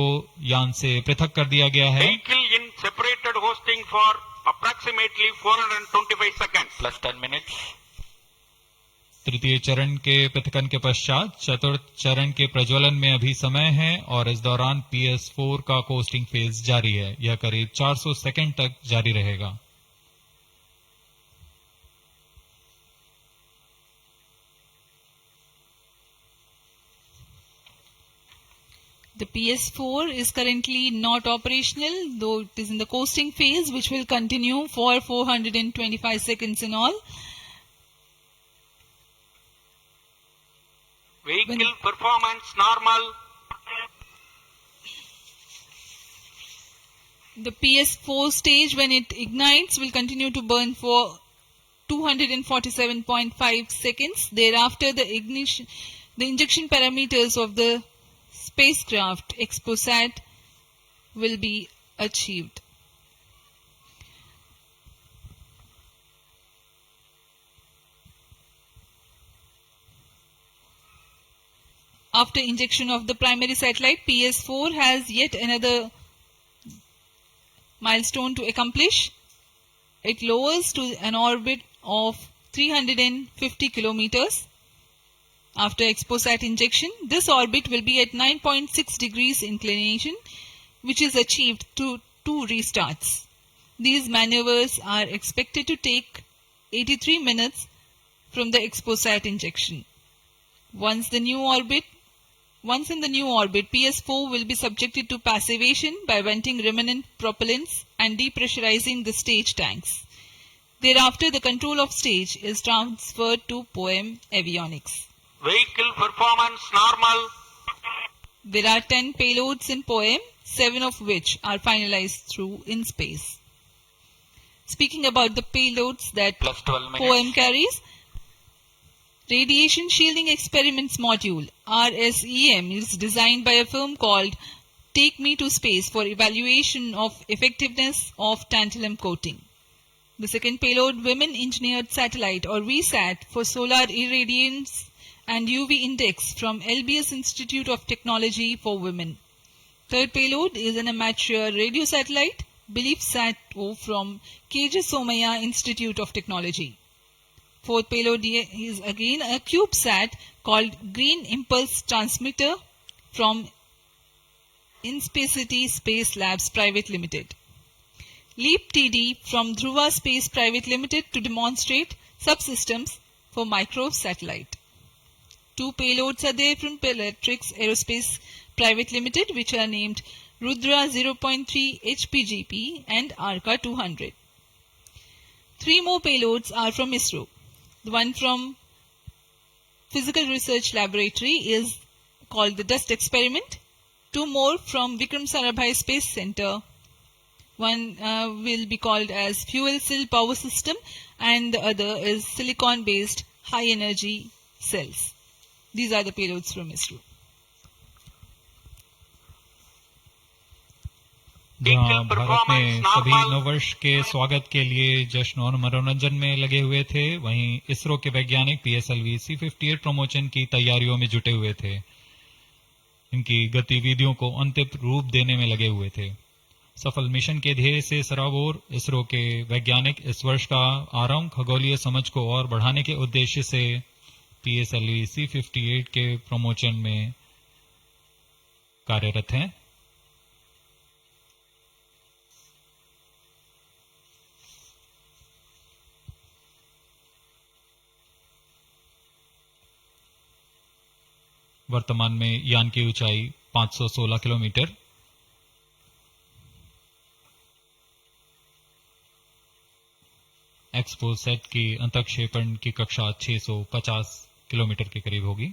यान से पृथक कर दिया गया है। Vehicle in separated hosting for approximately 425 seconds. Plus 10 minutes. तृतीय चरण के पृथकन के पश्चात चतुर्थ चरण के प्रज्वलन में अभी समय है और इस दौरान PS4 का कोस्टिंग फेज जारी है। यह करीब 400 सेकंड तक जारी रहेगा। The PS4 is currently not operational, though it is in the coasting phase, which will continue for 425 seconds in all. Vehicle performance normal. The PS4 stage, when it ignites, will continue to burn for 247.5 seconds. Thereafter, the injection parameters of the spacecraft XPoSat will be achieved. After injection of the primary satellite, PS4 has yet another milestone to accomplish. It lowers to an orbit of 350 kilometers. After XPoSat injection, this orbit will be at 9.6 degrees inclination, which is achieved through 2 restarts. These maneuvers are expected to take 83 minutes from the XPoSat injection. Once in the new orbit, PS4 will be subjected to passivation by venting remnant propellants and depressurizing the stage tanks. Thereafter, the control of stage is transferred to POEM avionics. Vehicle performance normal. There are 10 payloads in POEM, 7 of which are finalized through in space. Speaking about the payloads that POEM carries, Radiation Shielding Experiments Module RSEM is designed by a firm called Take Me to Space for evaluation of effectiveness of tantalum coating. The second payload, Women Engineered Satellite or VSAT for solar irradiance and UV index from LBS Institute of Technology for Women. Third payload is an amateur radio satellite, BeliefSat-O from KJ Somaya Institute of Technology. Fourth payload is again a CubeSat called Green Impulse Transmitter from Inspacity Space Labs Private Limited. LEAP TD from Dhruva Space Private Limited to demonstrate subsystems for microsatellite. 2 payloads are there from Peletrix Aerospace Private Limited, which are named Rudra 0.3 HPGP and Arca 200. 3 more payloads are from ISRO. The one from Physical Research Laboratory is called the Dust Experiment. 2 more from Vikram Sarabhai Space Center. One will be called as Fuel Cell Power System and the other is silicon-based high energy cells. These are the payloads from ISRO. जहां भारत में सभी नववर्ष के स्वागत के लिए जश्न और मनोरंजन में लगे हुए थे, वहीं इसरो के वैज्ञानिक PSLV C58 प्रमोशन की तैयारियों में जुटे हुए थे। इनकी गतिविधियों को अंतिम रूप देने में लगे हुए थे। सफल मिशन के ध्येय से सराबोर इसरो के वैज्ञानिक इस वर्ष का आरंभ खगोलीय समझ को और बढ़ाने के उद्देश्य से PSLV C58 के प्रमोशन में कार्यरत हैं। वर्तमान में यान की ऊंचाई 516 किलोमीटर। एक्सपोसैट की अंतक्षेपण की कक्षा 650 किलोमीटर के करीब होगी।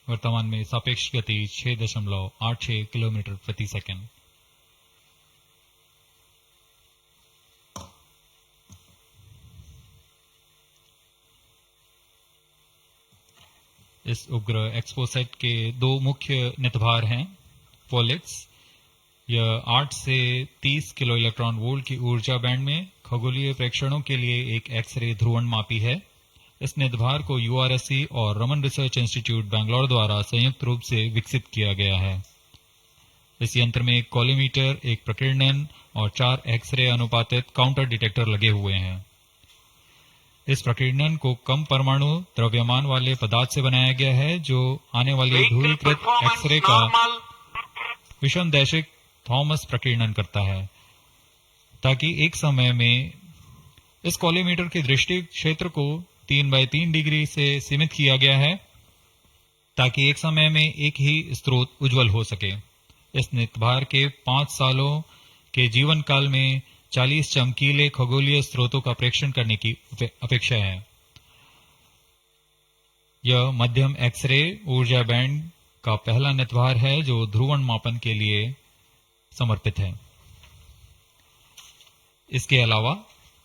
वर्तमान में सापेक्ष गति 6.86 किलोमीटर प्रति सेकंड। इस उपग्रह एक्सपोसैट के दो मुख्य नितभार हैं। पोलिक्स, यह 8 से 30 किलो इलेक्ट्रॉन वोल्ट की ऊर्जा बैंड में खगोलीय प्रेक्षणों के लिए एक एक्सरे ध्रुवणमापी है। इस नितभार को यूआरएससी और रमन रिसर्च इंस्टीट्यूट बैंगलोर द्वारा संयुक्त रूप से विकसित किया गया है। इस यंत्र में एक कॉलीमीटर, एक प्रकीर्णन और 4 एक्सरे अनुपातित काउंटर डिटेक्टर लगे हुए हैं। इस प्रकीर्णन को कम परमाणु द्रव्यमान वाले पदार्थ से बनाया गया है, जो आने वाले ध्रुवीकृत एक्सरे का विषमदैशिक थॉमस प्रकीर्णन करता है, ताकि एक समय में इस कॉलीमीटर के दृष्टि क्षेत्र को 3/3 डिग्री से सीमित किया गया है, ताकि एक समय में एक ही स्रोत उज्जवल हो सके। इस नितभार के 5 सालों के जीवन काल में 40 चमकीले खगोलीय स्रोतों का प्रेक्षण करने की अपेक्षा है। यह मध्यम एक्सरे ऊर्जा बैंड का पहला नितभार है जो ध्रुवण मापन के लिए समर्पित है। इसके अलावा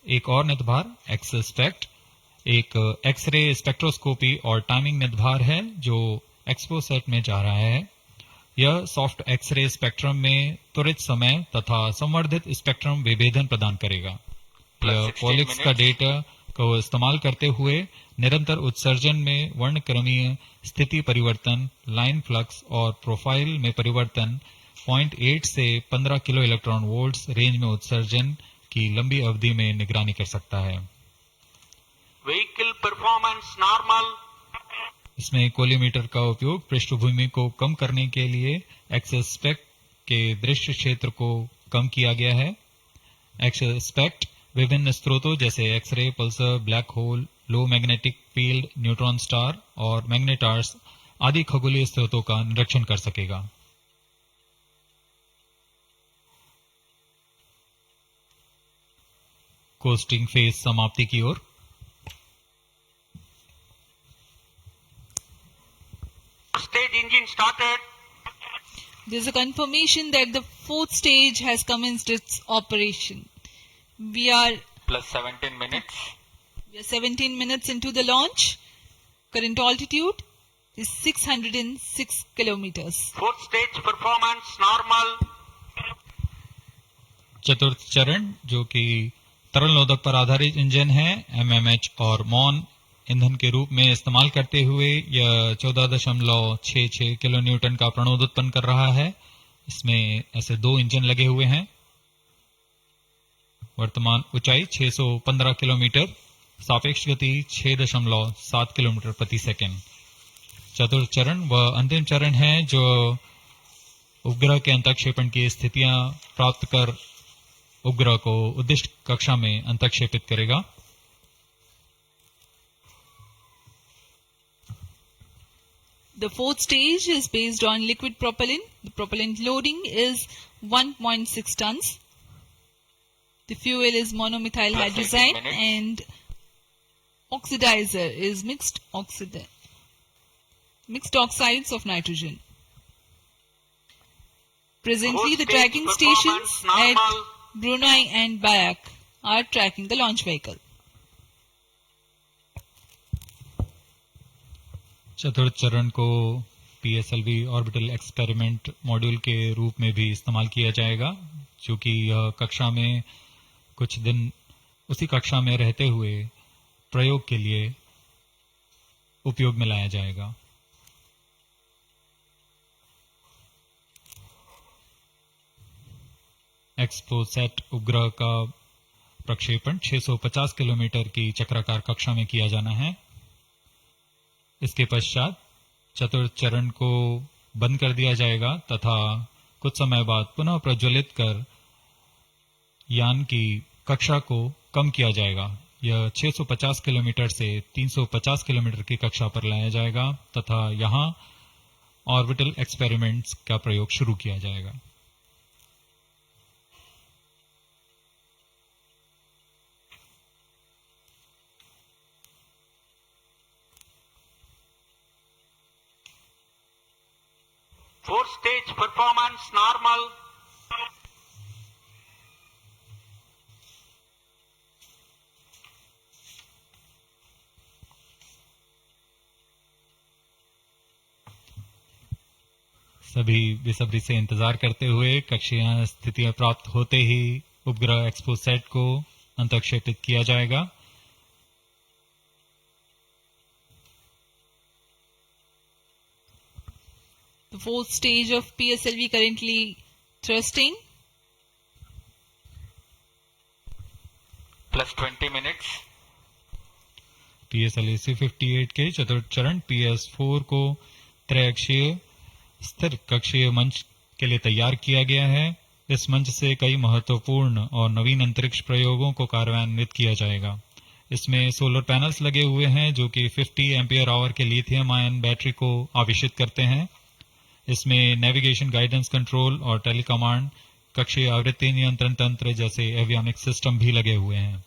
एक और नितभार एक्सस्पेक्ट एक एक्सरे स्पेक्ट्रोस्कोपी और टाइमिंग नितभार है जो एक्सपोसैट में जा रहा है। यह सॉफ्ट एक्सरे स्पेक्ट्रम में त्वरित समय तथा संवर्धित स्पेक्ट्रम विभेदन प्रदान करेगा। यह पॉलिक्स का डेटा को इस्तेमाल करते हुए निरंतर उत्सर्जन में वर्णक्रमीय स्थिति परिवर्तन, लाइन फ्लक्स और प्रोफाइल में परिवर्तन, 0.8 से 15 किलो इलेक्ट्रॉन वोल्ट्स रेंज में उत्सर्जन की लंबी अवधि में निगरानी कर सकता है। Vehicle performance normal. इसमें कोलीमीटर का उपयोग पृष्ठभूमि को कम करने के लिए एक्सस्पेक्ट के दृश्य क्षेत्र को कम किया गया है। एक्सस्पेक्ट विभिन्न स्रोतों जैसे एक्सरे, पल्सर, ब्लैक होल, लो मैग्नेटिक फील्ड, न्यूट्रॉन स्टार और मैग्नेटार्स आदि खगोलीय स्रोतों का निरीक्षण कर सकेगा। कोस्टिंग फेज समाप्ति की ओर। Stage engine started. There's a confirmation that the 4th stage has commenced its operation. We are Plus 17 minutes. We are 17 minutes into the launch. Current altitude is 606 kilometers. 4th stage performance normal. चतुर्थ चरण जो कि तरल नोदक पर आधारित engine है, MMH और मॉन ईंधन के रूप में इस्तेमाल करते हुए यह 14.66 किलो न्यूटन का प्रणोद उत्पन्न कर रहा है। इसमें ऐसे 2 इंजन लगे हुए हैं। वर्तमान ऊंचाई 615 किलोमीटर, सापेक्ष गति 6.7 किलोमीटर प्रति सेकंड। चतुर्थ चरण वह अंतिम चरण है जो उपग्रह के अंतक्षेपण की स्थितियां प्राप्त कर उपग्रह को उद्दिष्ट कक्षा में अंतक्षेपित करेगा। The 4th stage is based on liquid propellant. The propellant loading is 1.6 tons. The fuel is monomethyl hydrazine and oxidizer is mixed oxides of nitrogen. Presently, the tracking stations at Brunei and Bayak are tracking the launch vehicle. चतुर्थ चरण को PSLV orbital experiment module के रूप में भी इस्तेमाल किया जाएगा, जो कि यह कक्षा में कुछ दिन उसी कक्षा में रहते हुए प्रयोग के लिए उपयोग में लाया जाएगा। एक्सपोसैट उपग्रह का प्रक्षेपण 650 किलोमीटर की चक्राकार कक्षा में किया जाना है। इसके पश्चात चतुर्थ चरण को बंद कर दिया जाएगा तथा कुछ समय बाद पुनः प्रज्वलित कर यान की कक्षा को कम किया जाएगा। यह 650 किलोमीटर से 350 किलोमीटर की कक्षा पर लाया जाएगा तथा यहां ऑर्बिटल एक्सपेरिमेंट्स का प्रयोग शुरू किया जाएगा। Fourth stage performance normal. सभी बेसब्री से इंतजार करते हुए कक्षीय स्थितियां प्राप्त होते ही उपग्रह एक्सपोसैट को अंतक्षेपित किया जाएगा। The fourth stage of PSLV currently thrusting. Plus 20 minutes. PSLV C58 के चतुर्थ चरण PS4 को त्रैअक्षीय स्थिर कक्षीय मंच के लिए तैयार किया गया है। इस मंच से कई महत्वपूर्ण और नवीन अंतरिक्ष प्रयोगों को कार्यान्वित किया जाएगा। इसमें सोलर पैनल्स लगे हुए हैं जो कि 50 एम्पियर आवर के लिथियम आयन बैटरी को आवेशित करते हैं। इसमें नेविगेशन गाइडेंस कंट्रोल और टेलीकमांड कक्षीय आवृत्ति नियंत्रण तंत्र जैसे एवियोनिक सिस्टम भी लगे हुए हैं।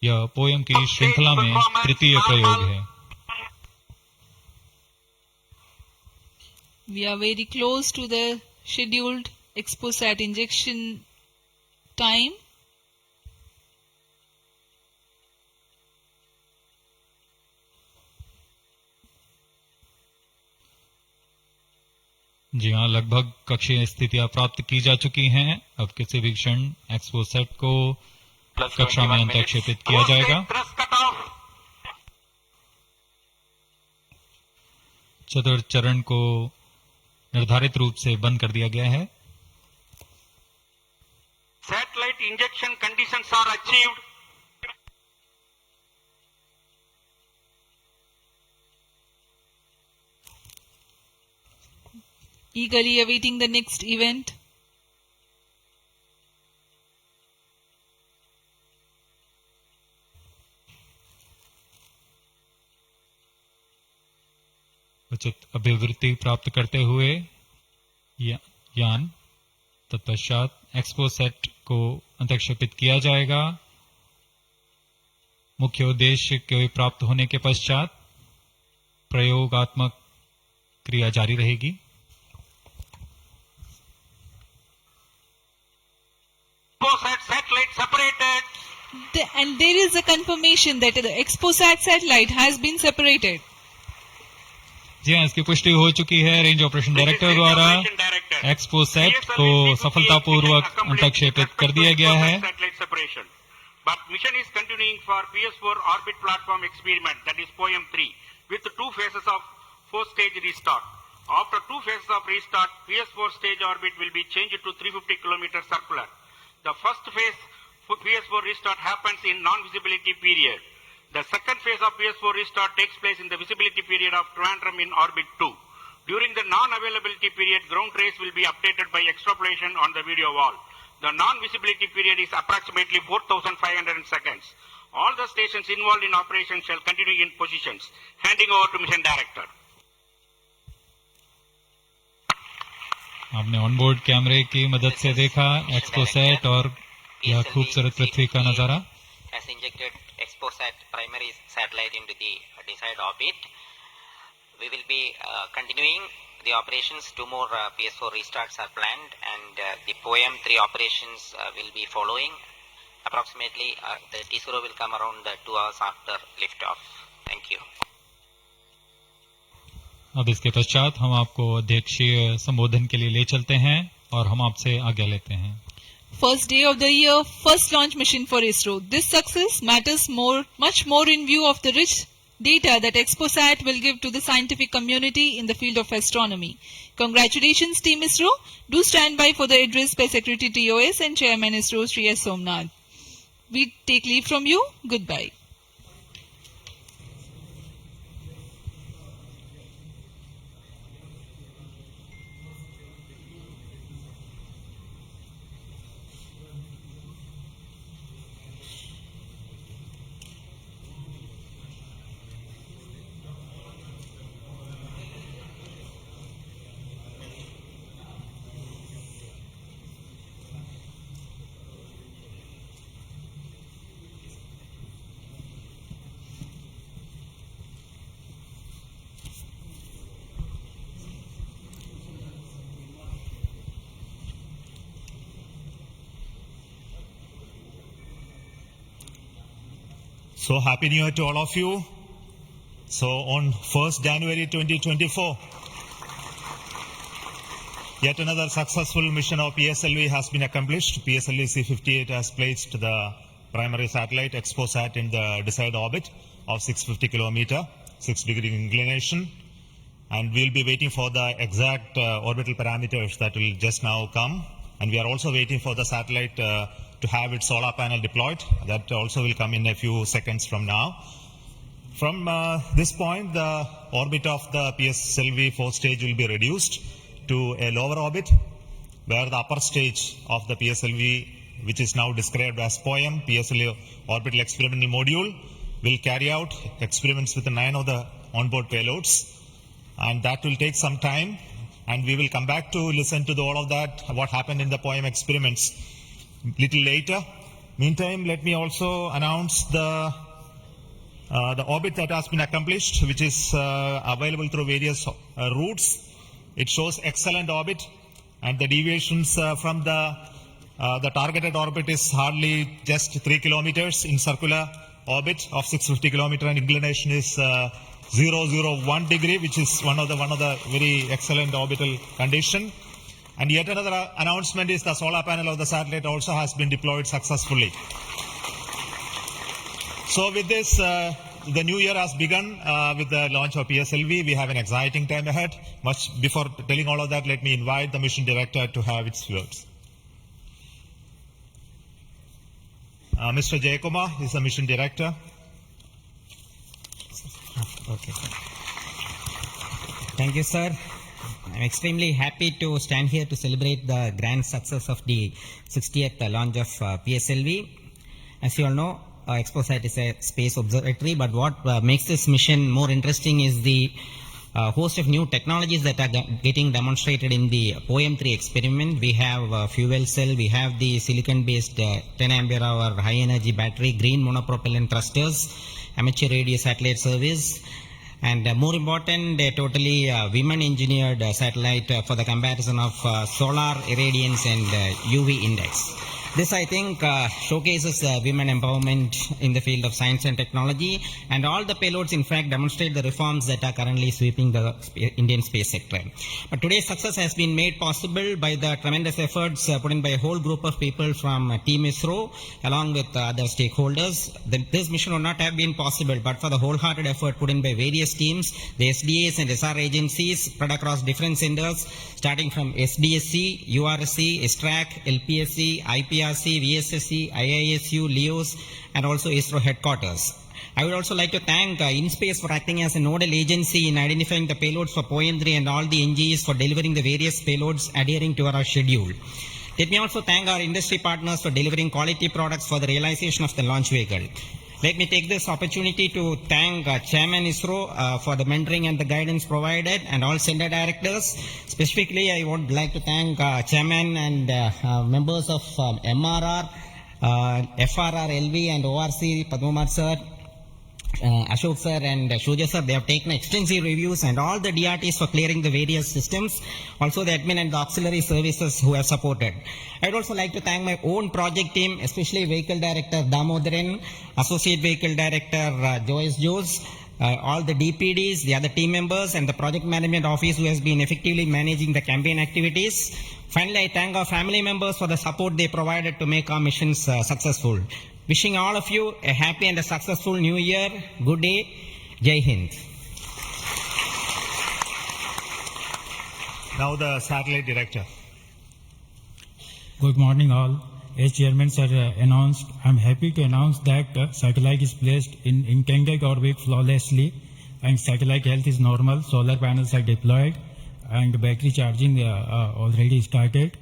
यह पोयम की श्रृंखला में तृतीय प्रयोग है। We are very close to the scheduled XPoSat injection time. जी हाँ, लगभग कक्षीय स्थितियां प्राप्त की जा चुकी हैं। अब किसी भी क्षण एक्सपोसैट को कक्षा में अंतक्षेपित किया जाएगा। चतुर्थ चरण को निर्धारित रूप से बंद कर दिया गया है। Satellite injection conditions are achieved. Eagerly awaiting the next event. उचित अभिवृत्ति प्राप्त करते हुए यान तत्पश्चात एक्सपोसैट को अंतक्षेपित किया जाएगा। मुख्य उद्देश्य के प्राप्त होने के पश्चात प्रयोगात्मक क्रिया जारी रहेगी। Satellite separated. And there is a confirmation that the XPoSat satellite has been separated. जी हाँ, इसकी पुष्टि हो चुकी है रेंज ऑपरेशन डायरेक्टर द्वारा। एक्सपोसैट को सफलतापूर्वक अंतक्षेपित कर दिया गया है। But mission is continuing for PS4 orbit platform experiment, that is POEM 3, with 2 phases of 4-stage restart. After 2 phases of restart, PS4 stage orbit will be changed to 350 km circular. The first phase for PS4 restart happens in non-visibility period. The second phase of PS4 restart takes place in the visibility period of Trivandrum in orbit 2. During the non-availability period, ground trace will be updated by extrapolation on the video wall. The non-visibility period is approximately 4,500 seconds. All the stations involved in operation shall continue in positions. Handing over to mission director. आपने onboard कैमरे की मदद से देखा XPoSat और यह खूबसूरत पृथ्वी का नजारा। Has injected XPoSat primary satellite into the desired orbit. We will be continuing the operations. 2 more PS4 restarts are planned, and the POEM 3 operations will be following. Approximately the T0 will come around 2 hours after liftoff. Thank you. अब इसके पश्चात हम आपको अध्यक्षीय संबोधन के लिए ले चलते हैं और हम आपसे आज्ञा लेते हैं। First day of the year, first launch mission for ISRO. This success matters much more in view of the rich data that XPoSat will give to the scientific community in the field of astronomy. Congratulations, Team ISRO. Do stand by for the address by Secretary TOS and Chairman ISRO, Sri S. Somnath. We take leave from you. Goodbye. So happy New Year to all of you. So on 1st January 2024, yet another successful mission of PSLV has been accomplished. PSLV C58 has placed the primary satellite XPoSat in the desired orbit of 650 kilometer, 6-degree inclination. And we'll be waiting for the exact orbital parameters that will just now come. And we are also waiting for the satellite to have its solar panel deployed. That also will come in a few seconds from now. From this point, the orbit of the PSLV 4th stage will be reduced to a lower orbit, where the upper stage of the PSLV, which is now described as POEM, PSLV Orbital Experimental Module, will carry out experiments with 9 of the onboard payloads. And that will take some time, and we will come back to listen to all of that, what happened in the POEM experiments little later. Meantime, let me also announce the orbit that has been accomplished, which is available through various routes. It shows excellent orbit, and the deviations from the targeted orbit is hardly just 3 kilometers in circular orbit of 650 kilometer, and inclination is 001 degree, which is one of the very excellent orbital condition. And yet another announcement is the solar panel of the satellite also has been deployed successfully. So with this, the new year has begun with the launch of PSLV. We have an exciting time ahead. Much before telling all of that, let me invite the mission director to have its words. Mr. Jayakumar is the mission director. Okay. Thank you, sir. I'm extremely happy to stand here to celebrate the grand success of the 60th launch of PSLV. As you all know, XPoSat is a space observatory, but what makes this mission more interesting is the host of new technologies that are getting demonstrated in the POEM-3 experiment. We have fuel cell, we have the silicon-based 10 ampere hour high energy battery, green monopropellant thrusters, amateur radio satellite service, and more important, a totally women-engineered satellite for the comparison of solar irradiance and UV index. This, I think, showcases women empowerment in the field of science and technology, and all the payloads, in fact, demonstrate the reforms that are currently sweeping the Indian space sector. But today's success has been made possible by the tremendous efforts put in by a whole group of people from Team ISRO, along with other stakeholders. This mission would not have been possible but for the wholehearted effort put in by various teams, the SDS and SR agencies spread across different centers, starting from SDSC, URSC, STRAC, LPSC, IPRC, VSSC, IISU, LEOS, and also ISRO headquarters. I would also like to thank InSpace for acting as a nodal agency in identifying the payloads for POEM-3 and all the NGs for delivering the various payloads adhering to our schedule. Let me also thank our industry partners for delivering quality products for the realization of the launch vehicle. Let me take this opportunity to thank Chairman ISRO for the mentoring and the guidance provided, and all center directors. Specifically, I would like to thank Chairman and members of MRR, FRR, LV and ORC, Padmamar sir, Ashok sir and Shuja sir. They have taken extensive reviews, and all the DRTs for clearing the various systems, also the admin and the auxiliary services who have supported. I would also like to thank my own project team, especially Vehicle Director Damodaran, Associate Vehicle Director Joyce Jose, all the DPDs, the other team members, and the Project Management Office who has been effectively managing the campaign activities. Finally, I thank our family members for the support they provided to make our missions successful. Wishing all of you a happy and a successful new year. Good day. Jai Hind. Now the satellite director. Good morning all. As Chairman sir announced, I am happy to announce that satellite is placed in intended orbit flawlessly, and satellite health is normal, solar panels are deployed, and battery charging already started.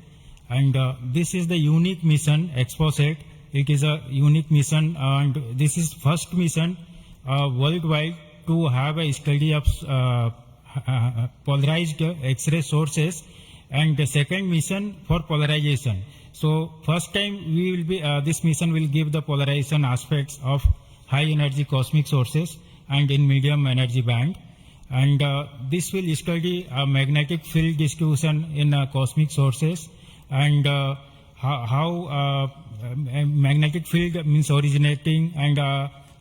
And this is the unique mission, XPoSat. It is a unique mission, and this is first mission worldwide to have a study of polarized X-ray sources, and the second mission for polarization. So first time we will be this mission will give the polarization aspects of high energy cosmic sources and in medium energy band, and this will study magnetic field distribution in cosmic sources, and how magnetic field means originating, and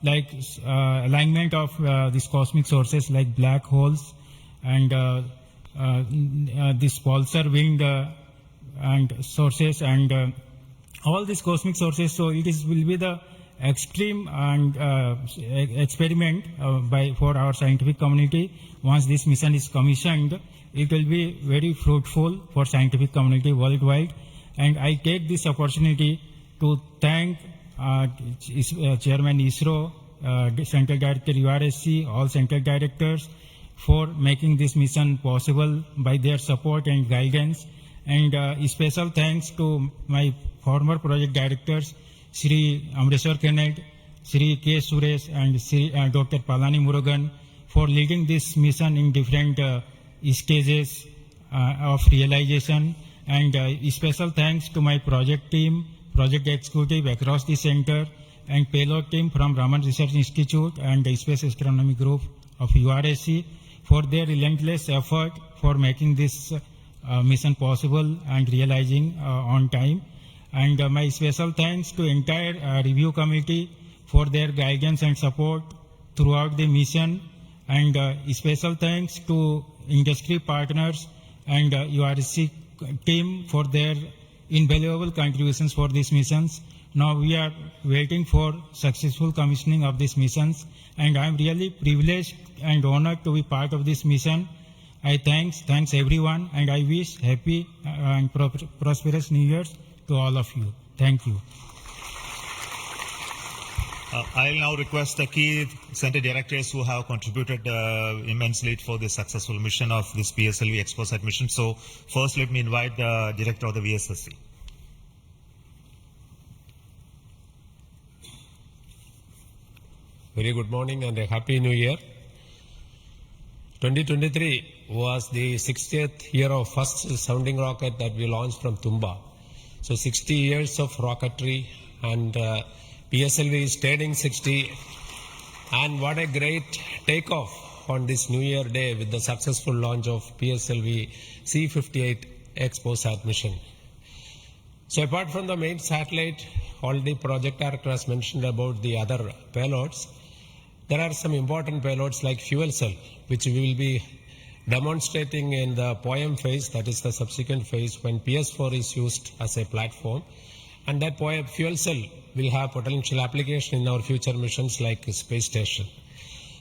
alignment of these cosmic sources like black holes and this pulsar wind and sources and all these cosmic sources. So it will be the extreme and experiment for our scientific community. Once this mission is commissioned, it will be very fruitful for scientific community worldwide. And I take this opportunity to thank Chairman ISRO, Central Director URSC, all Central Directors for making this mission possible by their support and guidance. And special thanks to my former project directors, Shri Amreshwar Kenneth, Shri K. Suresh and Shri Dr. Palani Murugan for leading this mission in different stages of realization. And special thanks to my project team, project executive across the center, and payload team from Raman Research Institute and the Space Astronomy Group of URSC for their relentless effort for making this mission possible and realizing on time. And my special thanks to entire review committee for their guidance and support throughout the mission. And special thanks to industry partners and URSC team for their invaluable contributions for these missions. Now we are waiting for successful commissioning of these missions, and I am really privileged and honored to be part of this mission. I thanks everyone, and I wish happy and prosperous New Year's to all of you. Thank you. I'll now request the key center directors who have contributed immensely for the successful mission of this PSLV XPoSat mission. So first let me invite the director of the VSSC. Very good morning and a happy new year. 2023 was the 60th year of first sounding rocket that we launched from Tumba. So 60 years of rocketry, and PSLV is turning 60. And what a great takeoff on this New Year day with the successful launch of PSLV C58 XPoSat mission. So apart from the main satellite, already project director has mentioned about the other payloads. There are some important payloads like fuel cell, which we will be demonstrating in the POEM phase, that is the subsequent phase when PS4 is used as a platform. And that fuel cell will have potential application in our future missions like space station.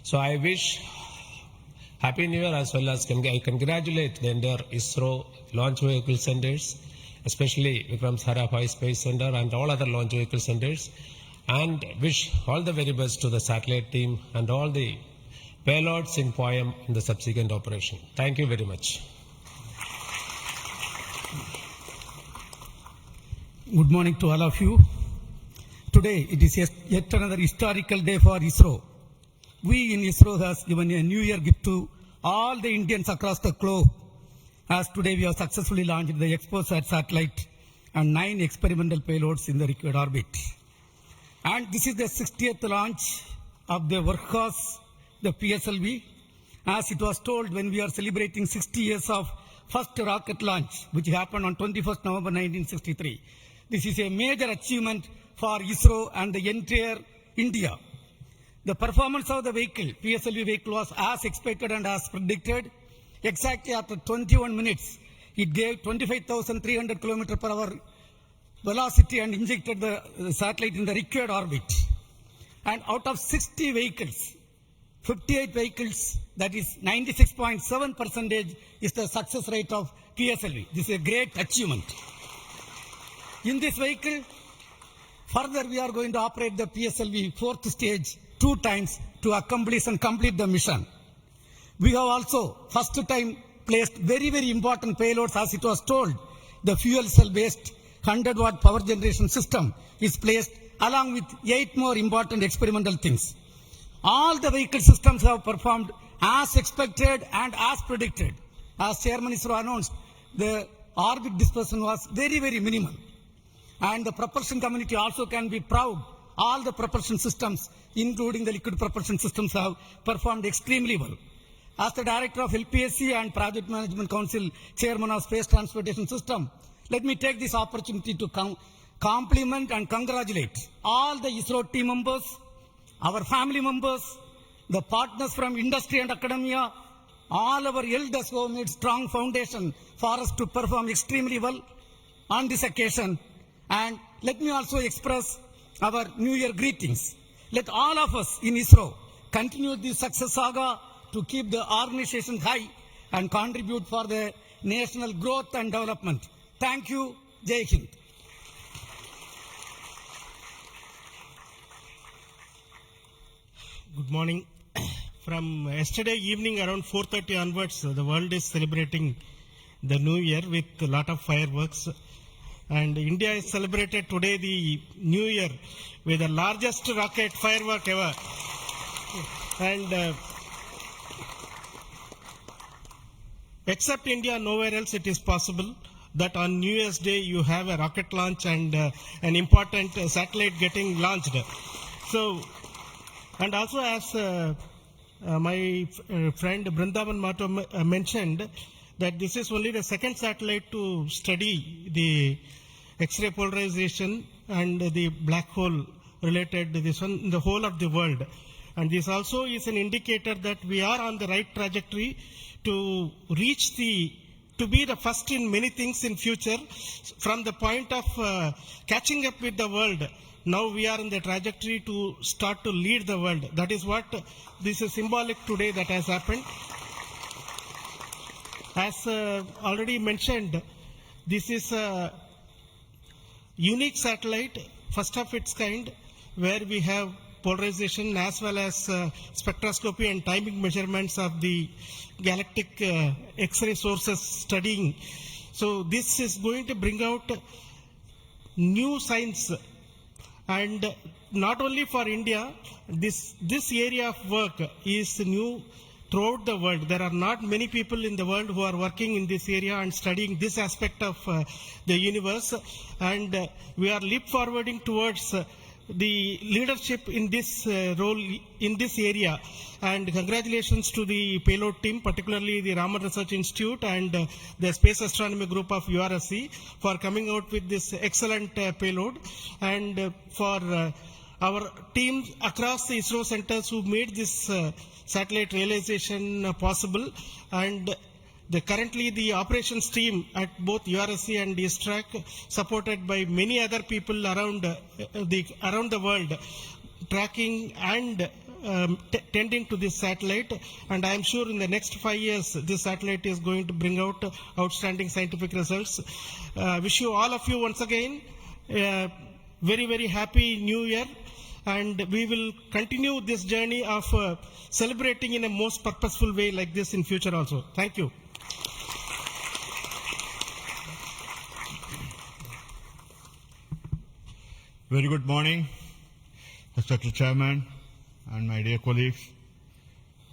So I wish Happy New Year, as well as I congratulate the entire ISRO launch vehicle centers, especially Vikram Sarabhai Space Center and all other launch vehicle centers, and wish all the very best to the satellite team and all the payloads in POEM in the subsequent operation. Thank you very much. Good morning to all of you. Today it is yet another historical day for ISRO. We in ISRO has given a New Year gift to all the Indians across the globe, as today we have successfully launched the XPoSat satellite and 9 experimental payloads in the required orbit. And this is the 60th launch of the workhorse, the PSLV. As it was told when we are celebrating 60 years of first rocket launch, which happened on 21st November 1963. This is a major achievement for ISRO and the entire India. The performance of the vehicle, PSLV vehicle, was as expected and as predicted. Exactly after 21 minutes, it gave 25,300 km per hour velocity and injected the satellite in the required orbit. And out of 60 vehicles, 58 vehicles, that is 96.7% is the success rate of PSLV. This is a great achievement. In this vehicle, further we are going to operate the PSLV 4th stage 2 times to accomplish and complete the mission. We have also first time placed very, very important payloads, as it was told. The fuel cell based 100-watt power generation system is placed along with 8 more important experimental things. All the vehicle systems have performed as expected and as predicted. As Chairman ISRO announced, the orbit dispersion was very, very minimal. And the propulsion community also can be proud. All the propulsion systems, including the liquid propulsion systems, have performed extremely well. As the Director of LPSC and Project Management Council, Chairman of Space Transportation System, let me take this opportunity to compliment and congratulate all the ISRO team members, our family members, the partners from industry and academia, all our elders who made strong foundation for us to perform extremely well on this occasion. And let me also express our New Year greetings. Let all of us in ISRO continue this success saga to keep the organization high and contribute for the national growth and development. Thank you. Jai Hind. Good morning. From yesterday evening around 4:30 onwards, the world is celebrating the New Year with a lot of fireworks. And India has celebrated today the New Year with the largest rocket firework ever. And except India, nowhere else it is possible that on New Year's Day you have a rocket launch and an important satellite getting launched. So, and also as my friend Brindavan Mato mentioned, that this is only the second satellite to study the X-ray polarization and the black hole related to this one in the whole of the world. And this also is an indicator that we are on the right trajectory to reach to be the first in many things in future. From the point of catching up with the world, now we are in the trajectory to start to lead the world. That is what this is symbolic today that has happened. As already mentioned, this is a unique satellite, first of its kind, where we have polarization as well as spectroscopy and timing measurements of the galactic X-ray sources studying. So this is going to bring out new science, and not only for India, this area of work is new throughout the world. There are not many people in the world who are working in this area and studying this aspect of the universe, and we are leap forwarding towards the leadership in this role in this area. And congratulations to the payload team, particularly the Raman Research Institute and the Space Astronomy Group of URSC for coming out with this excellent payload, and for our teams across the ISRO centers who made this satellite realization possible. And currently the operations team at both URSC and ISTRAC, supported by many other people around the world, tracking and tending to this satellite. And I am sure in the next 5 years this satellite is going to bring out outstanding scientific results. Wish you all of you once again very, very happy New Year, and we will continue this journey of celebrating in a most purposeful way like this in future also. Thank you. Very good morning, Mr. Chairman and my dear colleagues.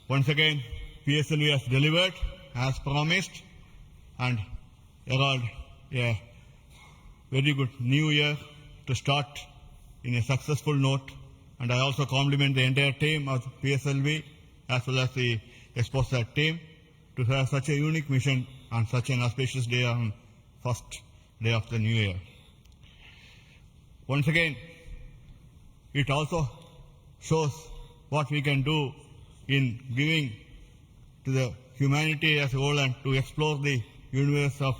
Once again, PSLV has delivered as promised and herald a very good new year to start in a successful note. And I also compliment the entire team of PSLV as well as the XPoSat team to have such a unique mission on such an auspicious day on first day of the new year. Once again, it also shows what we can do in giving to the humanity as a whole and to explore the universe of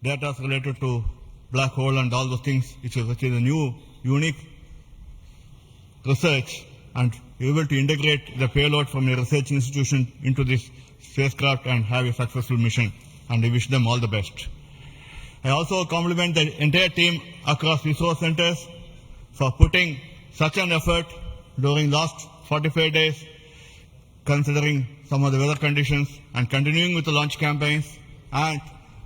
data related to black hole and all those things, which is a new, unique research, and able to integrate the payload from a research institution into this spacecraft and have a successful mission. And I wish them all the best. I also compliment the entire team across ISRO centers for putting such an effort during last 45 days, considering some of the weather conditions, and continuing with the launch campaigns, and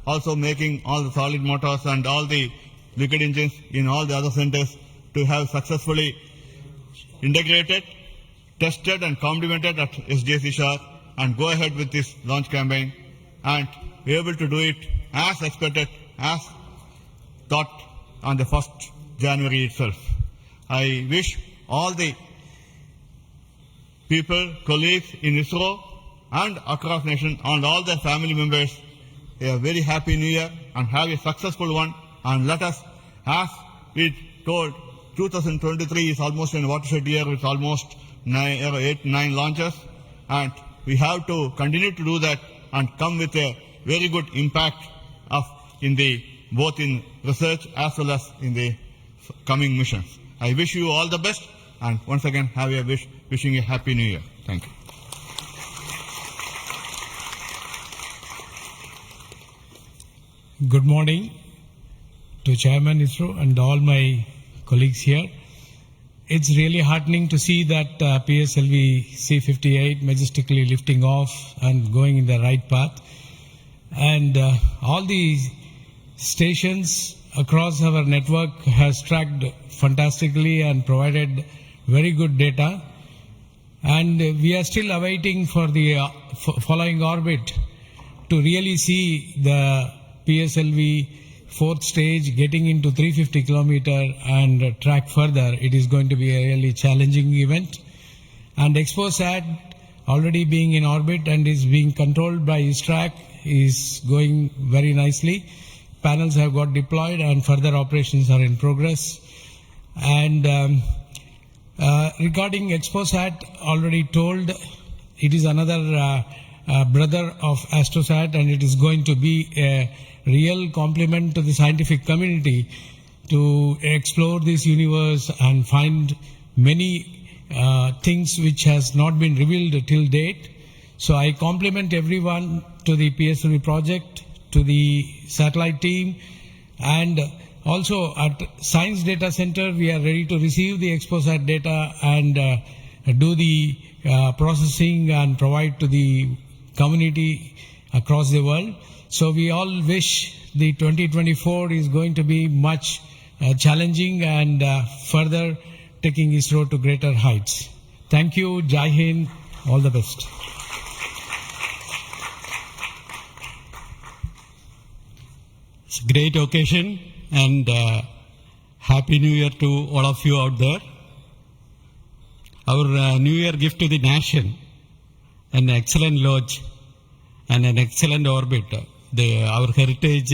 also making all the solid motors and all the liquid engines in all the other centers to have successfully integrated, tested and complemented at SDSC SHAR, and go ahead with this launch campaign and be able to do it as expected, as thought on the 1st January itself. I wish all the people, colleagues in ISRO and across nation and all their family members a very happy new year and have a successful one, and let us, as we told 2023 is almost a watershed year with almost 9 launches, and we have to continue to do that and come with a very good impact both in research as well as in the coming missions. I wish you all the best, and once again wishing a happy new year. Thank you. Good morning to Chairman ISRO and all my colleagues here. It's really heartening to see that PSLV C58 majestically lifting off and going in the right path. And all the stations across our network has tracked fantastically and provided very good data. And we are still awaiting for the following orbit to really see the PSLV fourth stage getting into 350 kilometer and track further. It is going to be a really challenging event. And XPoSat already being in orbit and is being controlled by ISTRAC is going very nicely. Panels have got deployed and further operations are in progress. And regarding XPoSat, already told, it is another brother of AstroSat, and it is going to be a real compliment to the scientific community to explore this universe and find many things which has not been revealed till date. So I compliment everyone to the PSLV project, to the satellite team, and also at Science Data Center we are ready to receive the XPoSat data and do the processing and provide to the community across the world. So we all wish the 2024 is going to be much challenging and further taking ISRO to greater heights. Thank you. Jai Hind. All the best. It's a great occasion, and Happy New Year to all of you out there. Our New Year gift to the nation, an excellent launch and an excellent orbit. Our heritage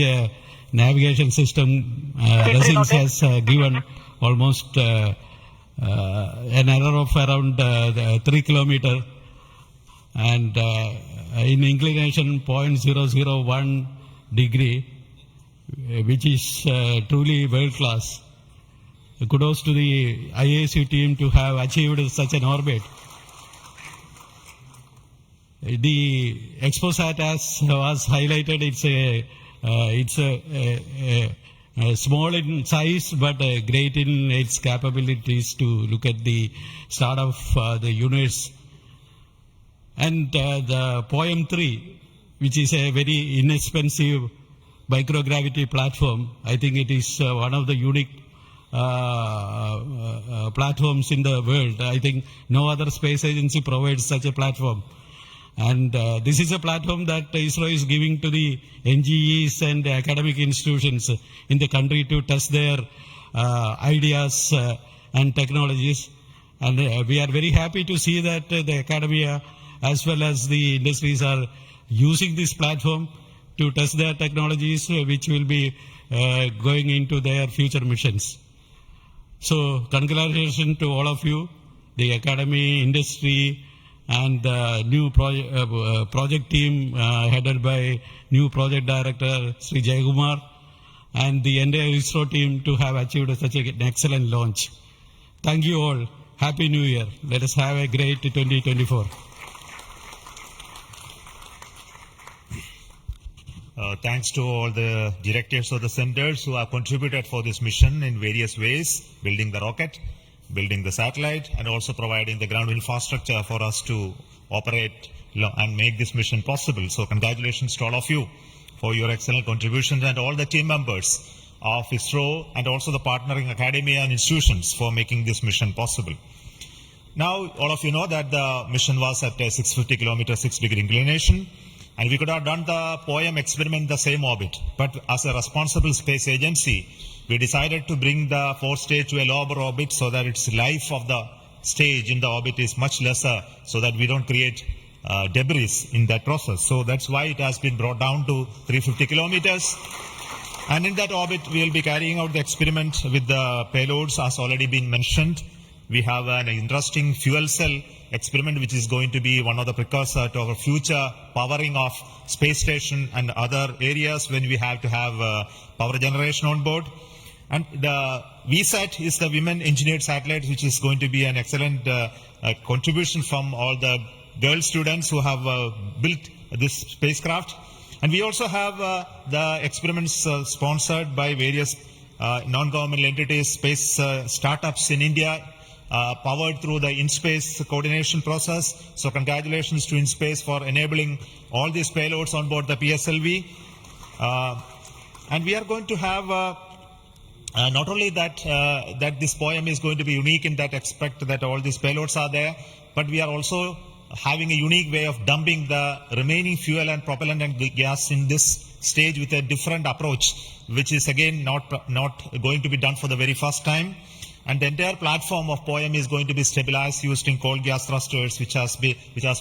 navigation system Resins has given almost an error of around 3 kilometers and in inclination 0.001 degree, which is truly world class. Kudos to the IASU team to have achieved such an orbit. The XPoSat, as was highlighted, it's a small in size but great in its capabilities to look at the start of the universe. And the POEM-3, which is a very inexpensive microgravity platform, I think it is one of the unique platforms in the world. I think no other space agency provides such a platform. And this is a platform that ISRO is giving to the NGEs and academic institutions in the country to test their ideas and technologies. And we are very happy to see that the academia as well as the industries are using this platform to test their technologies, which will be going into their future missions. So congratulations to all of you, the academy, industry, and new project team headed by new project director Sri Jayakumar, and the entire ISRO team to have achieved such an excellent launch. Thank you all. Happy New Year. Let us have a great 2024. Thanks to all the directors of the centers who have contributed for this mission in various ways, building the rocket, building the satellite, and also providing the ground infrastructure for us to operate and make this mission possible. So congratulations to all of you for your excellent contributions, and all the team members of ISRO and also the partnering academia and institutions for making this mission possible. Now, all of you know that the mission was at a 650 kilometer, 6 degree inclination, and we could have done the POEM experiment in the same orbit. But as a responsible space agency, we decided to bring the fourth stage to a lower orbit so that its life of the stage in the orbit is much lesser, so that we don't create debris in that process. So that's why it has been brought down to 350 kilometers. And in that orbit, we will be carrying out the experiment with the payloads as already been mentioned. We have an interesting fuel cell experiment which is going to be one of the precursor to our future powering of space station and other areas when we have to have power generation on board. And the VSAT is the Women Engineered Satellite, which is going to be an excellent contribution from all the girl students who have built this spacecraft. And we also have the experiments sponsored by various non-governmental entities, space startups in India, powered through the InSpace coordination process. So congratulations to InSpace for enabling all these payloads on board the PSLV. And we are going to have not only that that this poem is going to be unique in that aspect that all these payloads are there, but we are also having a unique way of dumping the remaining fuel and propellant and gas in this stage with a different approach, which is again not going to be done for the very first time. And the entire platform of POEM is going to be stabilized using cold gas thrusters, which has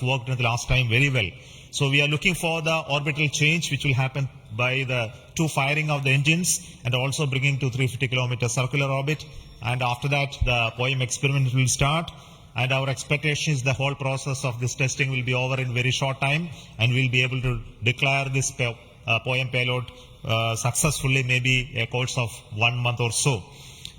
worked in the last time very well. So we are looking for the orbital change, which will happen by the two firing of the engines and also bringing to 350 kilometer circular orbit. And after that, the POEM experiment will start. And our expectation is the whole process of this testing will be over in very short time, and we'll be able to declare this POEM payload successfully, maybe a course of 1 month or so.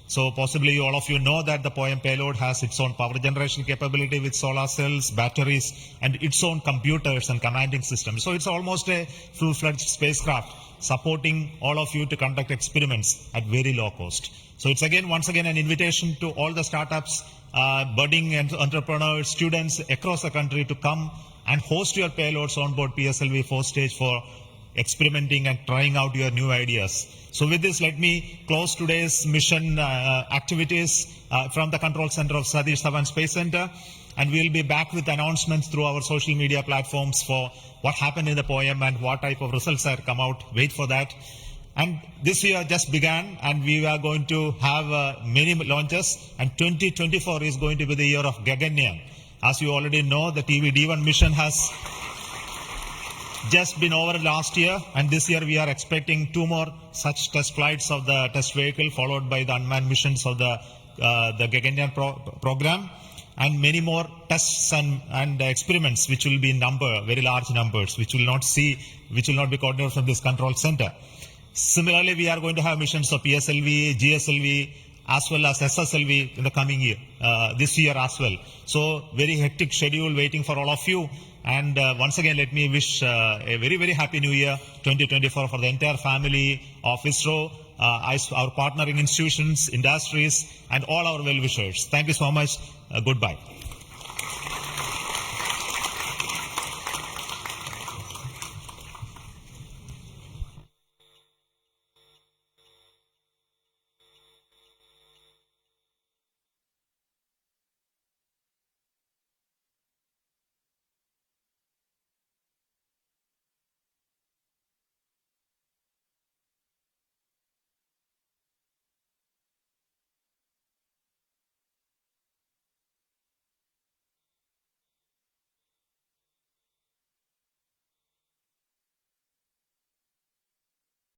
So possibly all of you know that the POEM payload has its own power generation capability with solar cells, batteries, and its own computers and commanding systems. So it's almost a full-fledged spacecraft supporting all of you to conduct experiments at very low cost. So it's once again an invitation to all the startups, budding entrepreneurs, students across the country to come and host your payloads on board PSLV 4 stage for experimenting and trying out your new ideas. So with this, let me close today's mission activities from the control center of Satish Dhawan Space Center. And we'll be back with announcements through our social media platforms for what happened in the POEM and what type of results have come out. Wait for that. And this year just began, and we are going to have many launches, and 2024 is going to be the year of Gaganyaan. As you already know, the TV-D1 mission has just been over last year, and this year we are expecting 2 more such test flights of the test vehicle, followed by the unmanned missions of the Gaganyaan program, and many more tests and experiments, which will be in very large numbers, which will not be coordinated from this control center. Similarly, we are going to have missions of PSLV, GSLV, as well as SSLV in the coming year, this year as well. So very hectic schedule waiting for all of you. And once again, let me wish a very, very happy new year 2024 for the entire family of ISRO, our partnering institutions, industries, and all our well-wishers. Thank you so much. Goodbye.